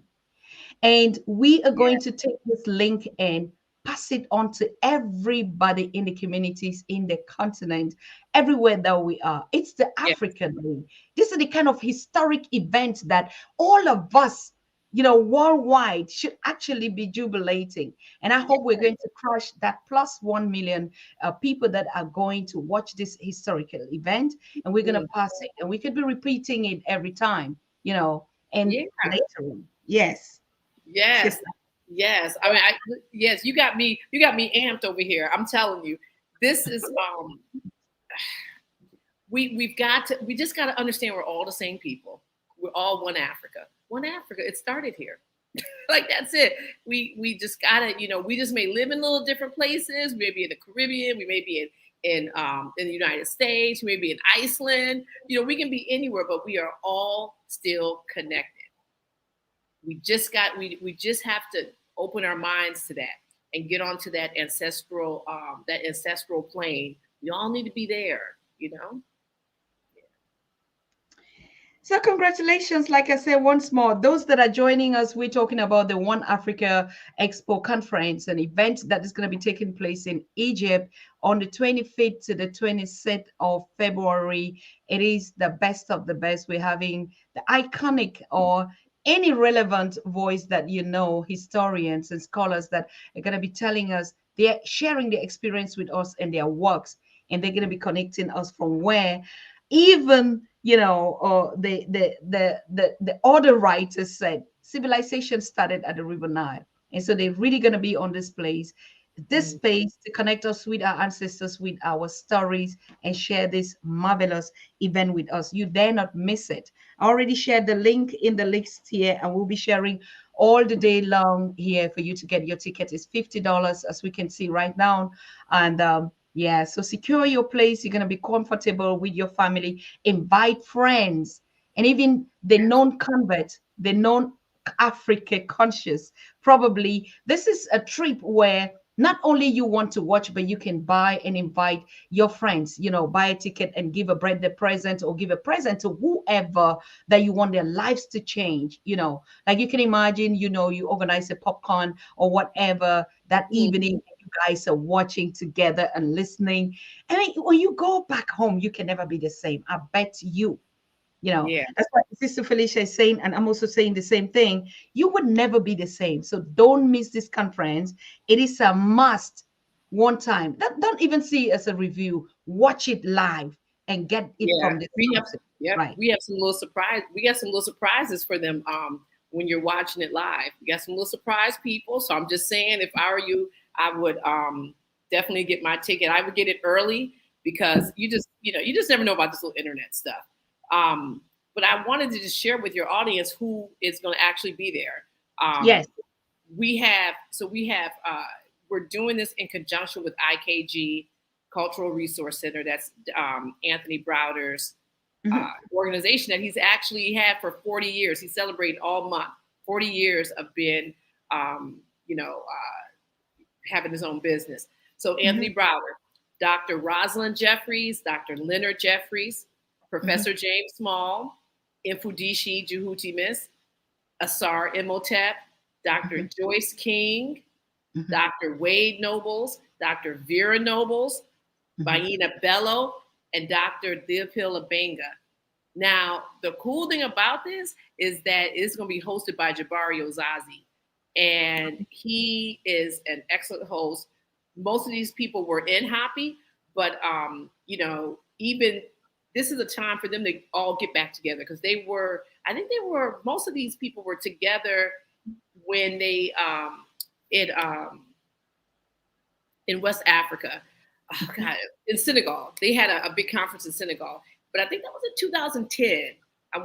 And we are going to take this link and pass it on to everybody in the communities, in the continent, everywhere that we are. It's the Africa Day. This is the kind of historic event that all of us, worldwide should actually be jubilating. And I hope we're going to crush that plus 1 million people that are going to watch this historical event. And we're going to pass it. And we could be repeating it every time, and later on. Yes. Yes. Yes. I mean, you got me amped over here. I'm telling you, this is, we just got to understand we're all the same people. We're all one Africa. One Africa. It started here. Like, that's it. We just gotta, we just may live in little different places. We may be in the Caribbean. We may be in the United States. We may be in Iceland. We can be anywhere, but we are all still connected. We just have to open our minds to that and get onto that ancestral plane. We all need to be there, So congratulations, like I said, once more, those that are joining us, we're talking about the One Africa Expo Conference, an event that is going to be taking place in Egypt on the 25th to the 26th of February. It is the best of the best. We're having the iconic or any relevant voice that historians and scholars that are going to be telling us, they're sharing their experience with us and their works, and they're going to be connecting us from where even the other writers said civilization started at the River Nile. And so they're really going to be on this place. this space to connect us with our ancestors, with our stories, and share this marvelous event with us. You dare not miss it. I already shared the link in the list here, and we'll be sharing all the day long here for you to get your ticket. It's $50, as we can see right now. And yeah, so secure your place. You're going to be comfortable with your family. Invite friends, and even the non-convert, the non-Africa conscious. Probably this is a trip where not only you want to watch, but you can buy and invite your friends, buy a ticket and give a birthday present or give a present to whoever that you want their lives to change. Like you can imagine, you organize a popcorn or whatever that evening, you guys are watching together and listening. I mean, when you go back home, you can never be the same. I bet you. Yeah. That's what Sister Felicia is saying, and I'm also saying the same thing. You would never be the same. So don't miss this conference. It is a must. One time. Don't even see it as a review. Watch it live and get it Yeah, from the we have sources. yep, Right. we have some little surprise. We got some little surprises for them when you're watching it live. We got some little surprise people. So I'm just saying, if I were you, I would definitely get my ticket. I would get it early because you just never know about this little internet stuff. But I wanted to just share with your audience who is going to actually be there. Yes. We're doing this in conjunction with IKG Cultural Resource Center. That's Anthony Browder's organization that he's actually had for 40 years. He's celebrating all month, 40 years of being, having his own business. So Anthony Browder, Dr. Roslyn Jeffries, Dr. Leonard Jeffries, Professor James Small, Infudishi Juhutimis, Asar Imhotep, Dr. Joyce King, Dr. Wade Nobles, Dr. Vera Nobles, Baina Bello, and Dr. Theopil Abenga. Now, the cool thing about this is that it's going to be hosted by Jabari Ozazi, and he is an excellent host. Most of these people were in Hoppy, but even this is a time for them to all get back together because most of these people were together when they in West Africa. Oh God, in Senegal. They had a big conference in Senegal, but I think that was in 2010. I'm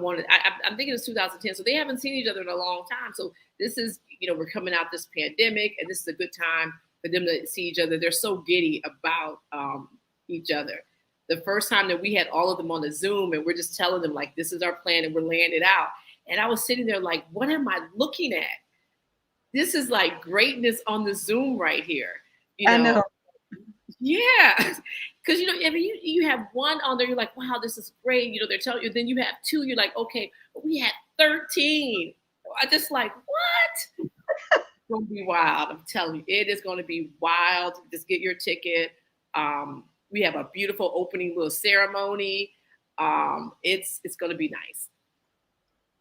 thinking it's 2010. So they haven't seen each other in a long time. So this is, we're coming out this pandemic, and this is a good time for them to see each other. They're so giddy about each other. The first time that we had all of them on the Zoom, and we're just telling them like, this is our plan, and we're laying it out. And I was sitting there like, what am I looking at? This is like greatness on the Zoom right here. I know. Yeah, because you have one on there, you're like, wow, this is great. They're telling you. Then you have two, you're like, okay, but we had 13. I just like, what? It's gonna be wild. I'm telling you, it is going to be wild. Just get your ticket. We have a beautiful opening little ceremony. It's going to be nice.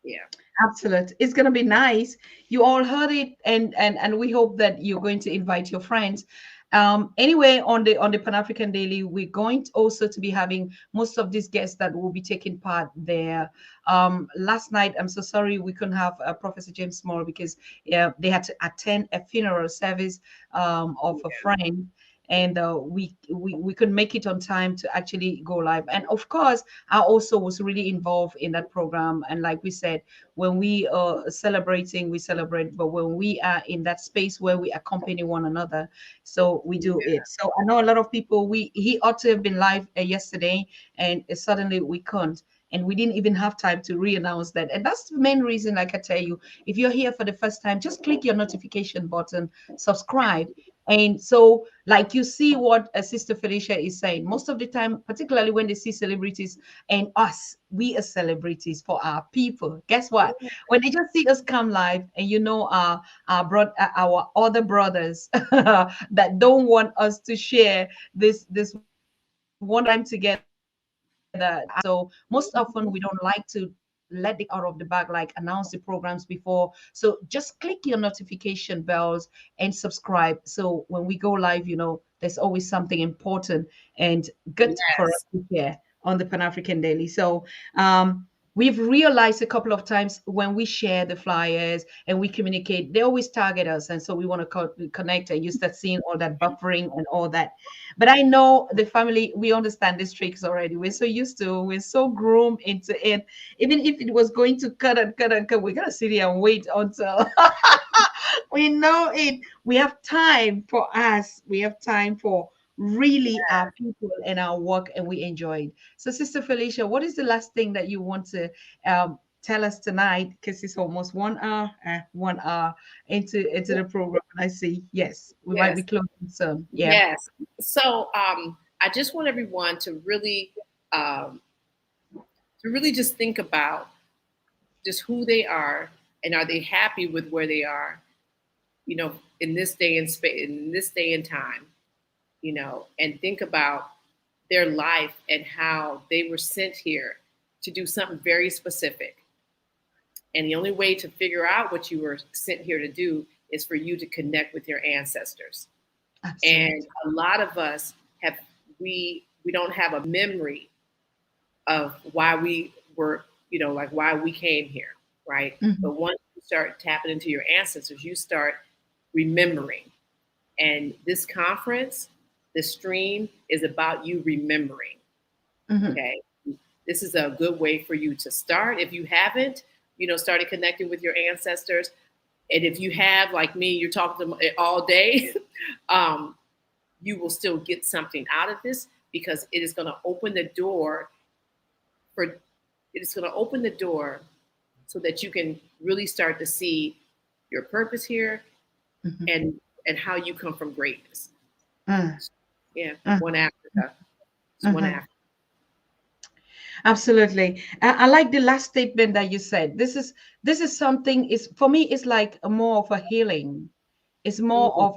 Yeah. Absolutely. It's going to be nice. You all heard it, and we hope that you're going to invite your friends. Anyway, on the Pan-African Daily, we're going to also to be having most of these guests that will be taking part there. Last night, I'm so sorry we couldn't have Professor James Small because they had to attend a funeral service of a friend. And we couldn't make it on time to actually go live. And of course, I also was really involved in that program. And like we said, when we are celebrating, we celebrate. But when we are in that space where we accompany one another, so we do it. So I know a lot of people, he ought to have been live yesterday, and suddenly we couldn't. And we didn't even have time to re-announce that. And that's the main reason, like I tell you, if you're here for the first time, just click your notification button, subscribe. And so, like you see what Sister Felicia is saying, most of the time, particularly when they see celebrities and us, we are celebrities for our people. Guess what? When they just see us come live, and our other brothers that don't want us to share this one time together. So most often we don't like to let it out of the bag, like announce the programs before. So just click your notification bells and subscribe. So when we go live, there's always something important and good for us to share on the Pan African Daily. So we've realized a couple of times when we share the flyers and we communicate, they always target us. And so we want to connect, and you start seeing all that buffering and all that. But I know the family, we understand these tricks already. We're so used to, we're so groomed into it. Even if it was going to cut and cut and cut, we're going to sit here and wait until we know it. We have time for us. We have time for really our people and our work, and we enjoy it. So, Sister Felicia, what is the last thing that you want to tell us tonight? Because it's almost 1 hour, 1 hour into the program. And I see, yes, we might be Yes. closing soon. Yeah. Yes. So I just want everyone um, to really just think about just who they are, and are they happy with where they are, in this day and space, in this day and time, and think about their life and how they were sent here to do something very specific. And the only way to figure out what you were sent here to do is for you to connect with your ancestors. Absolutely. And a lot of us we don't have a memory of why we were, like why we came here, right? Mm-hmm. But once you start tapping into your ancestors, you start remembering. And this conference, this stream is about you remembering. Mm-hmm. Okay. This is a good way for you to start. If you haven't, started connecting with your ancestors. And if you have, like me, you're talking to them all day, you will still get something out of this, because it is going to open the door so that you can really start to see your purpose here, Mm-hmm. and how you come from greatness. Yeah, Mm-hmm. one Africa. It's one Mm-hmm. Africa. Absolutely. I like the last statement that you said. This is something, is for me, it's like more of a healing. It's more of,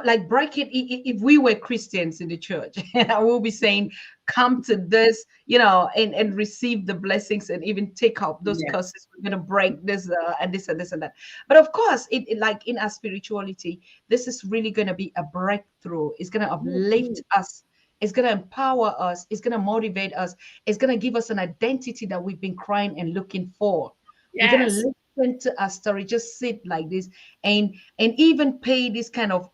like break it. If we were Christians in the church, I will be saying, come to this, and receive the blessings, and even take up those Yes. curses. We're going to break this and this and this and that. But of course, it like in our spirituality, this is really going to be a breakthrough. It's going to uplift us. It's going to empower us. It's going to motivate us. It's going to give us an identity that we've been crying and looking for. We're going Yes. to listen to our story, just sit like this, and even pay this kind of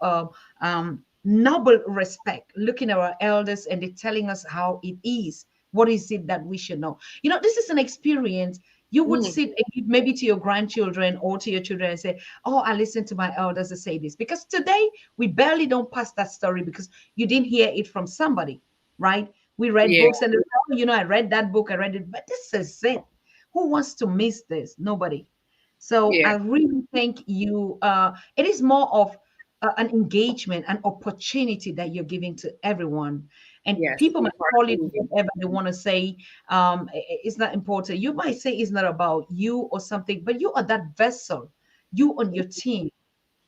noble respect, looking at our elders, and they're telling us how it is. What is it that we should know? This is an experience. You would sit and give maybe to your grandchildren or to your children and say, oh, I listened to my elders to say this. Because today we barely don't pass that story, because you didn't hear it from somebody, right? We read Yeah. books and, I read that book, I read it, but this is it. Who wants to miss this? Nobody. So Yeah. I really think you, it is more of an engagement, an opportunity that you're giving to everyone. And Yes. people might call it whatever they want to say. It's not important. You might say it's not about you or something, but you are that vessel. You on your team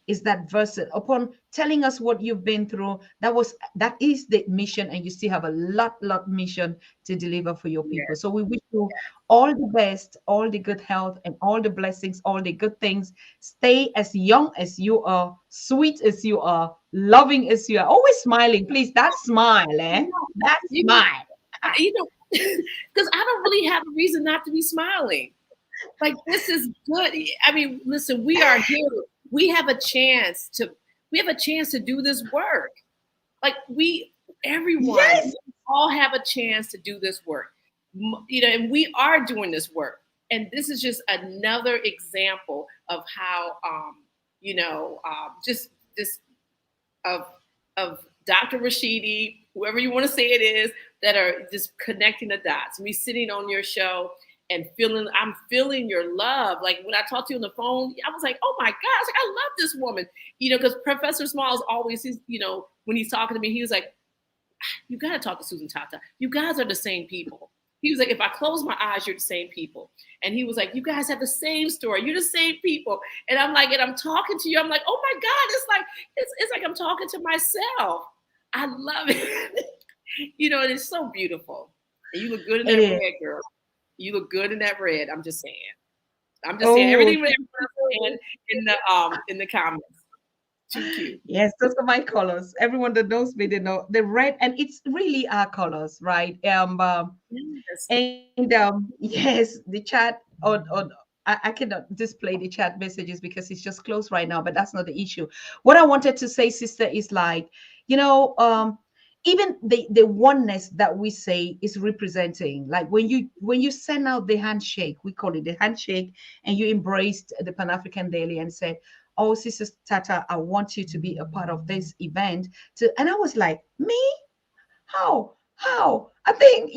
is that vessel. Upon telling us what you've been through, that is the mission, and you still have a lot mission to deliver for your people. Yes. So we wish you all the best, all the good health, and all the blessings, all the good things. Stay as young as you are, sweet as you are, loving as you are, always smiling. Please, that smile, that smile. Because I don't really have a reason not to be smiling. Like, this is good. I mean, listen, we are here. We have a chance to do this work. Like, everyone, Yes. we all have a chance to do this work. And we are doing this work. And this is just another example of how, just of Dr. Rashidi, whoever you want to say it is, that are just connecting the dots. Me sitting on your show and I'm feeling your love. Like, when I talked to you on the phone, I was like, oh my gosh, I love this woman. Because Professor Smalls always, when he's talking to me, he was like, you got to talk to Susan Tata. You guys are the same people. He was like, if I close my eyes, you're the same people. And he was like, you guys have the same story. You're the same people. And I'm like, and I'm talking to you. I'm like, oh my God, it's like I'm talking to myself. I love it. And it's so beautiful. And you look good in that red, girl. You look good in that red. I'm just saying. Everything in the comments. Too cute. Yes, those are my colors. Everyone that knows me, they know the red, and it's really our colors, right? Yes. And yes, the chat on I cannot display the chat messages because it's just closed right now, but that's not the issue. What I wanted to say, sister, is like, you know, even the oneness that we say is representing, like when you send out the handshake, we call it the handshake, and you embraced the Pan-African Daily and said, "Oh, Sister Tata, I want you to be a part of this event." And I was like, me? How? I think,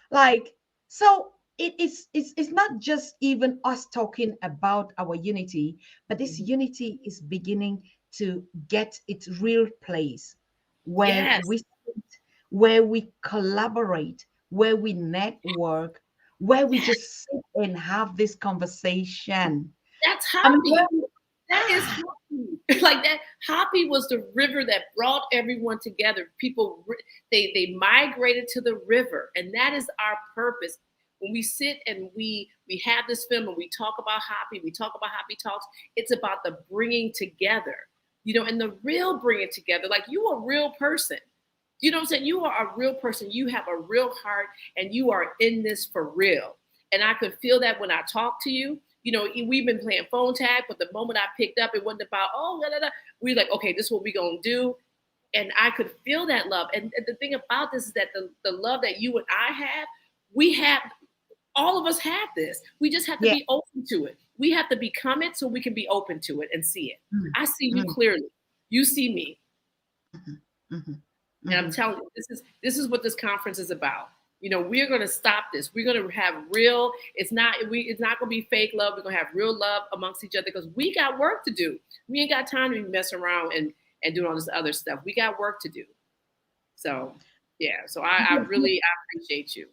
like, so it's not just even us talking about our unity, but this unity is beginning to get its real place, where Yes. we sit, where we collaborate, where we network, where we Yes. just sit and have this conversation. That's I mean, Hoppy. That is Hoppy. Like that. Hoppy was the river that brought everyone together. People, they migrated to the river, and that is our purpose. When we sit and we have this film and we talk about Hoppy, we talk about Hoppy Talks. It's about the bringing together, and the real bringing together. Like, you are a real person. You know what I'm saying? You are a real person. You have a real heart, and you are in this for real. And I could feel that when I talk to you. We've been playing phone tag, but the moment I picked up, it wasn't about, oh, da, da, da. We like, okay, this is what we're going to do. And I could feel that love. And the thing about this is that the love that you and I have, we have, all of us have this. We just have to yeah. be open to it. We have to become it so we can be open to it and see it. Mm, I see you mm, clearly. You see me. mhm, mhm, And I'm mhm. telling you, this is what this conference is about. We're going to stop this. We're going to have real. It's not going to be fake love. We're going to have real love amongst each other because we got work to do. We ain't got time to be messing around and doing all this other stuff. We got work to do. So yeah. So I really appreciate you.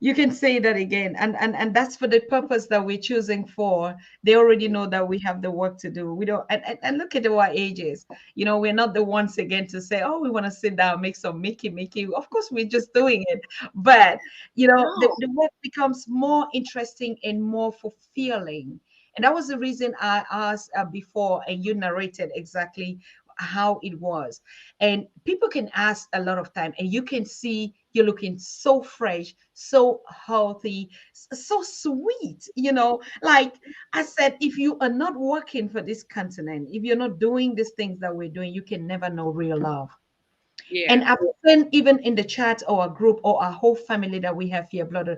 You can say that again, and that's for the purpose that we're choosing for. They already know that we have the work to do. We don't, and look at our ages. We're not the ones again to say, oh, we want to sit down, make some Mickey. Of course, we're just doing it, but No. the work becomes more interesting and more fulfilling. And that was the reason I asked before, and you narrated exactly how it was. And people can ask a lot of time, and you can see you're looking so fresh, so healthy, so sweet. Like I said, if you are not working for this continent, if you're not doing these things that we're doing, you can never know real love. And Yeah. I've seen even in the chat or a group or our whole family that we have here, brother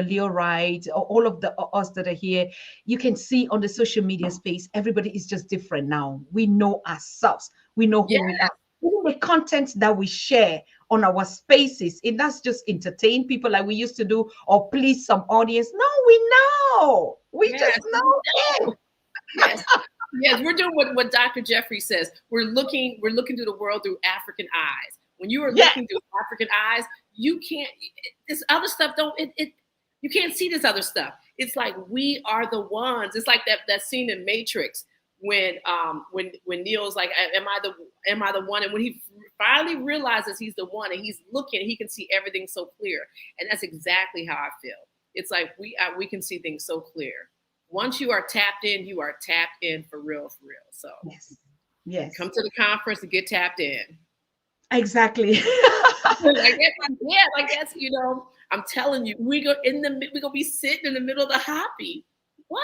Leo, right, or all of the us that are here, you can see on the social media space, everybody is just different now. We know ourselves. We know who Yeah. we are. Even the content that we share on our spaces, it does just entertain people like we used to do or please some audience. No, we know. We just Yes. know it. Yes. Yes, we're doing what Dr. Jeffries says. We're looking through the world through African eyes. When you are Yeah. looking through African eyes, you can't, this other stuff you can't see this other stuff. It's like we are the ones. It's like that scene in Matrix when Neo's like, am I the one? And when he finally realizes he's the one and he's looking, he can see everything so clear. And that's exactly how I feel. It's like we can see things so clear. Once you are tapped in, you are tapped in for real, for real. So Yes. come to the conference and get tapped in. Exactly. Like that's I'm telling you, we're gonna be sitting in the middle of the Hoppy. What?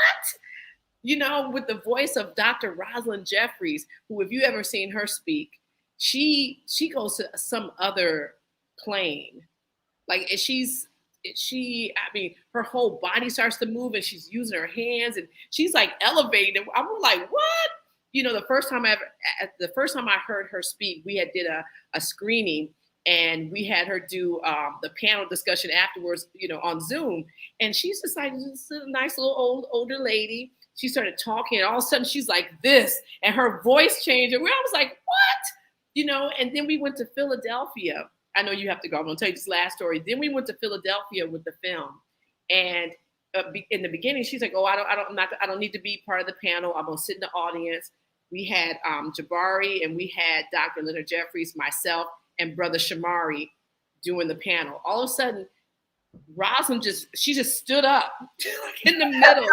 With the voice of Dr. Roslyn Jeffries, who, if you ever seen her speak, she goes to some other plane. Like I mean, her whole body starts to move and she's using her hands and she's like elevating. I'm like, what? The first time I heard her speak, we did a screening and we had her do the panel discussion afterwards, on Zoom. And she's just like this nice little older lady. She started talking and all of a sudden she's like this and her voice changed. And I was like, what? And then we went to Philadelphia. I know you have to go. I'm going to tell you this last story. Then we went to Philadelphia with the film. And in the beginning, she's like, oh, I don't need to be part of the panel. I'm going to sit in the audience. We had Jabari and we had Dr. Leonard Jeffries, myself, and Brother Shamari doing the panel. All of a sudden, Roslyn just stood up in the middle.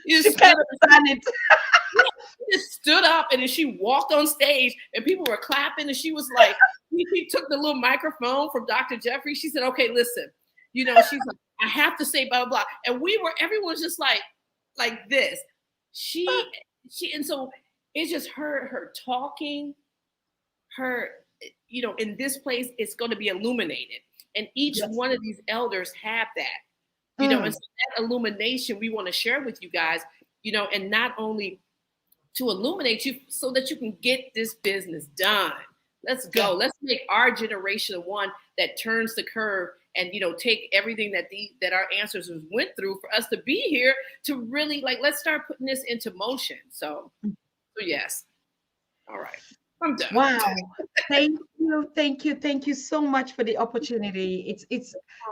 She can't stand it. She just stood up and then she walked on stage and people were clapping and she was like, she took the little microphone from Dr. Jeffries. She said, okay, listen, you know, she's like, I have to say blah, blah, blah. And everyone was just like this. And so it's just her talking, her, you know, in this place, it's going to be illuminated. And each one of these elders have that, you know, and so that illumination we want to share with you guys, you know, and not only to illuminate you so that you can get this business done. Let's go. Let's make our generation the one that turns the curve and, you know, take everything that our ancestors went through for us to be here to really let's start putting this into motion. So yes. All right. I'm done. Wow. Thank you so much for the opportunity.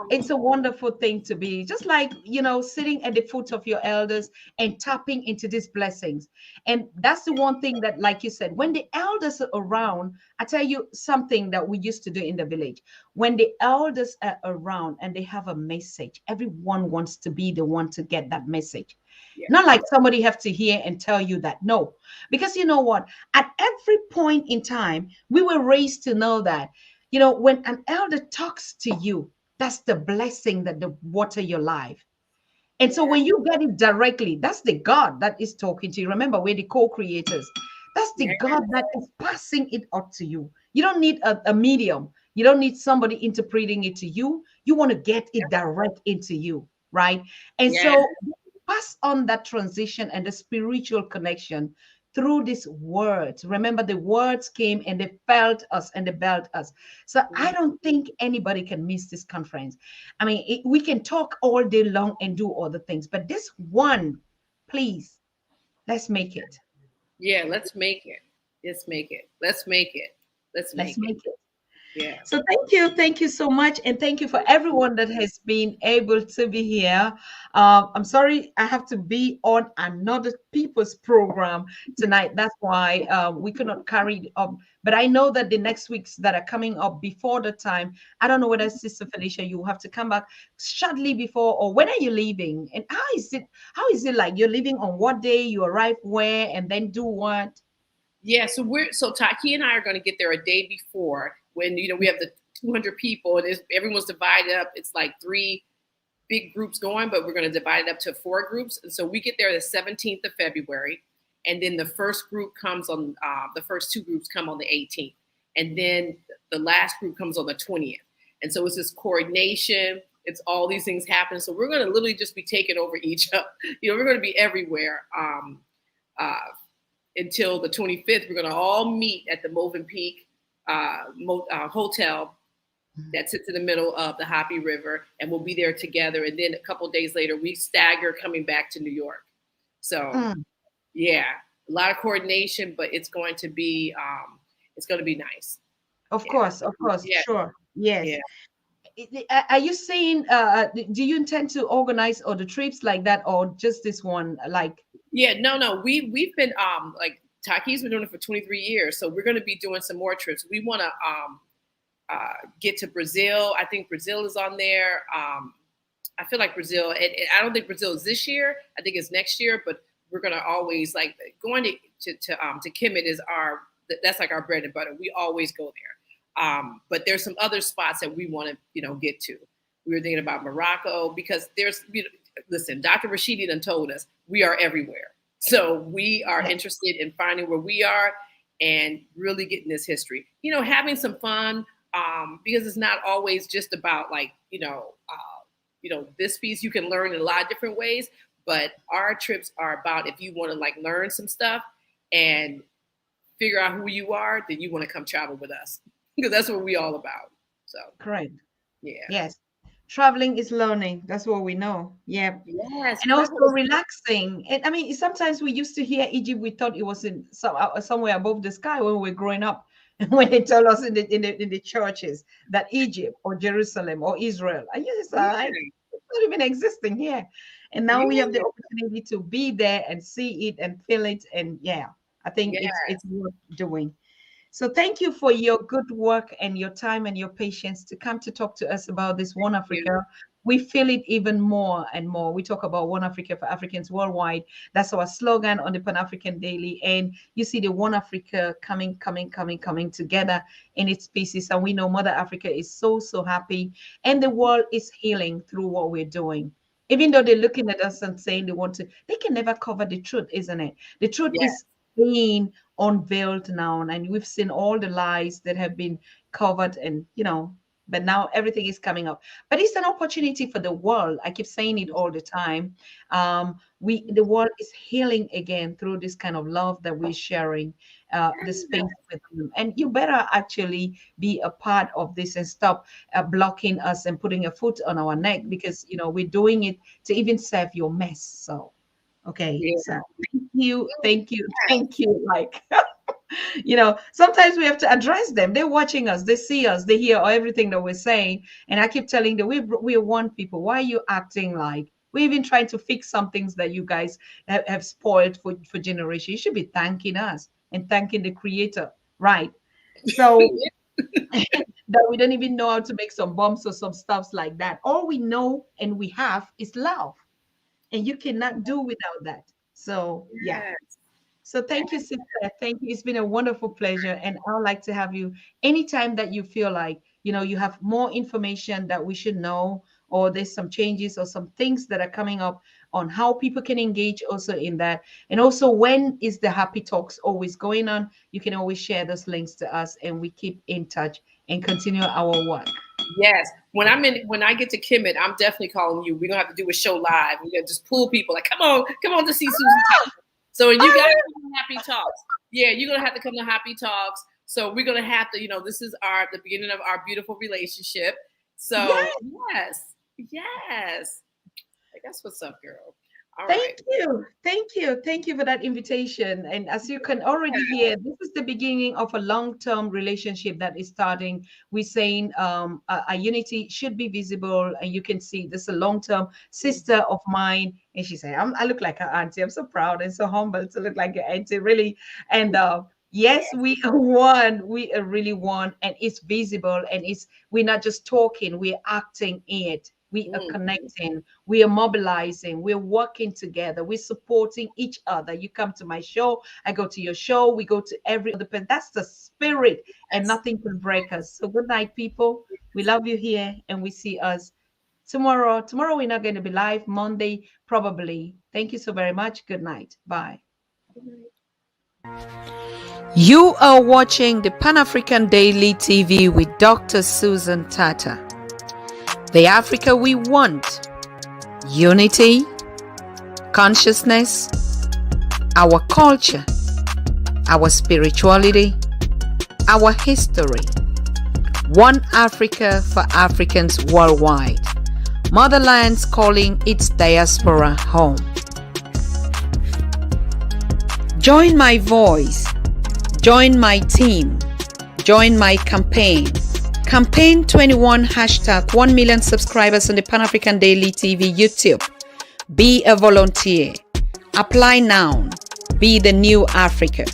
It's a wonderful thing to be just like, you know, sitting at the foot of your elders and tapping into these blessings. And that's the one thing that, like you said, when the elders are around, I tell you something that we used to do in the village. When the elders are around and they have a message, everyone wants to be the one to get that message. Yeah. Not like somebody have to hear and tell you that. No, because you know what? At every point in time, we were raised to know that, you know, when an elder talks to you, that's the blessing that the water your life. And so when you get it directly, that's the God that is talking to you. Remember, we're the co-creators. That's the God that is passing it up to you. You don't need a medium. You don't need somebody interpreting it to you. You want to get it direct into you, right? And so pass on that transition and the spiritual connection through these words. Remember, the words came and they felt us and they felt us. So I don't think anybody can miss this conference. I mean, we can talk all day long and do other things, but this one, please, let's make it. Yeah, let's make it. Let's make it. Let's make it. Let's make it. Yeah. So thank you so much, and thank you for everyone that has been able to be here. I'm sorry I have to be on another people's program tonight. That's why we could not carry it up. But I know that the next weeks that are coming up before the time, I don't know whether Sister Felicia, you have to come back shortly before, or when are you leaving? And how is it? How is it like? You're leaving on what day? You arrive where, and then do what? Yeah, so Taki and I are going to get there a day before when, you know, we have the 200 people and everyone's divided up. It's like 3 big groups going, but we're going to divide it up to 4 groups. And so we get there the 17th of February. And then the first group comes on, the first 2 groups come on the 18th. And then the last group comes on the 20th. And so it's this coordination. It's all these things happen. So we're going to literally just be taking over each other. You know, we're going to be everywhere. Until the 25th, we're going to all meet at the Movenpeak hotel that sits in the middle of the Hoppy River, and we'll be there together. And then a couple of days later, we stagger coming back to New York. So, yeah, a lot of coordination, but it's going to be nice. Of course, yeah. Sure, yes. Yeah. Are you saying, do you intend to organize other trips like that, or just this one? Like, yeah, no, we've been like Taki's been doing it for 23 years, so we're going to be doing some more trips. We want to get to Brazil. I think Brazil is on there. I feel like Brazil. I don't think Brazil is this year. I think it's next year. But we're going to always like going to Kemet is that's like our bread and butter. We always go there. But there's some other spots that we want to get to. We were thinking about Morocco because there's listen, Dr. Rashidi done told us we are everywhere. So we are interested in finding where we are and really getting this history. Having some fun because it's not always just about like, this piece you can learn in a lot of different ways. But our trips are about if you want to like learn some stuff and figure out who you are, then you want to come travel with us because that's what we all about. So correct. Yeah. Yes. Traveling is learning. That's what we know. Yeah. Yes. And also relaxing. And I mean, sometimes we used to hear Egypt. We thought it was in somewhere above the sky when we were growing up. And when they tell us in the churches that Egypt or Jerusalem or Israel, and it's like it's not even existing here. And now we have the opportunity to be there and see it and feel it. And I think it's worth doing. So thank you for your good work and your time and your patience to come to talk to us about this One Africa we feel it even more and more. We talk about One Africa for Africans worldwide. That's our slogan on the Pan-African Daily. And you see the One Africa coming together in its pieces. And we know Mother Africa is so, so happy. And the world is healing through what we're doing. Even though they're looking at us and saying they can never cover the truth, isn't it? The truth is being unveiled now. And we've seen all the lies that have been covered and, but now everything is coming up. But it's an opportunity for the world. I keep saying it all the time. The world is healing again through this kind of love that we're sharing the space with them. And you better actually be a part of this and stop blocking us and putting a foot on our neck, because we're doing it to even serve your mess. So okay, so thank you. Like sometimes we have to address them. They're watching us, they see us, they hear everything that we're saying. And I keep telling them, we want people. Why are you acting like we're even trying to fix some things that you guys have spoiled for generations? You should be thanking us and thanking the creator, right? So that we don't even know how to make some bombs or some stuffs like that. All we know and we have is love, and you cannot do without that. So yeah. So thank you, sister. Thank you. It's been a wonderful pleasure. And I would like to have you anytime that you feel like, you have more information that we should know, or there's some changes or some things that are coming up on how people can engage also in that. And also, when is the Happy Talks always going on? You can always share those links to us, and we keep in touch and continue our work. Yes. When I get to Kemet, I'm definitely calling you. We're gonna have to do a show live. We're gonna just pull people like, come on to see Susan Thomas. So you guys come to Happy Talks. Yeah, you're gonna have to come to Happy Talks. So we're gonna have to, this is the beginning of our beautiful relationship. So yes. That's what's up, girl. All right. Thank you for that invitation. And as you can already hear, this is the beginning of a long-term relationship that is starting. We're saying a unity should be visible, and you can see this is a long-term sister of mine. And she said, I look like her auntie. I'm so proud and so humble to look like your auntie, really. And yes, we are one. We are really one, and it's visible, and we're not just talking, we're acting it. We are connecting, we are mobilizing, we're working together, we're supporting each other. You come to my show, I go to your show, we go to every other person. That's the spirit, and nothing can break us. So good night, people. We love you here, and we see us tomorrow. Tomorrow we're not going to be live. Monday, probably. Thank you so very much. Good night. Bye. You are watching the Pan-African Daily TV with Dr. Susan Tata. The Africa we want: unity, consciousness, our culture, our spirituality, our history. One Africa for Africans worldwide. Motherland's calling its diaspora home. Join my voice. Join my team. Join my campaign. Campaign 21 hashtag 1 million subscribers on the Pan-African Daily TV YouTube. Be a volunteer. Apply now. Be the new Africa.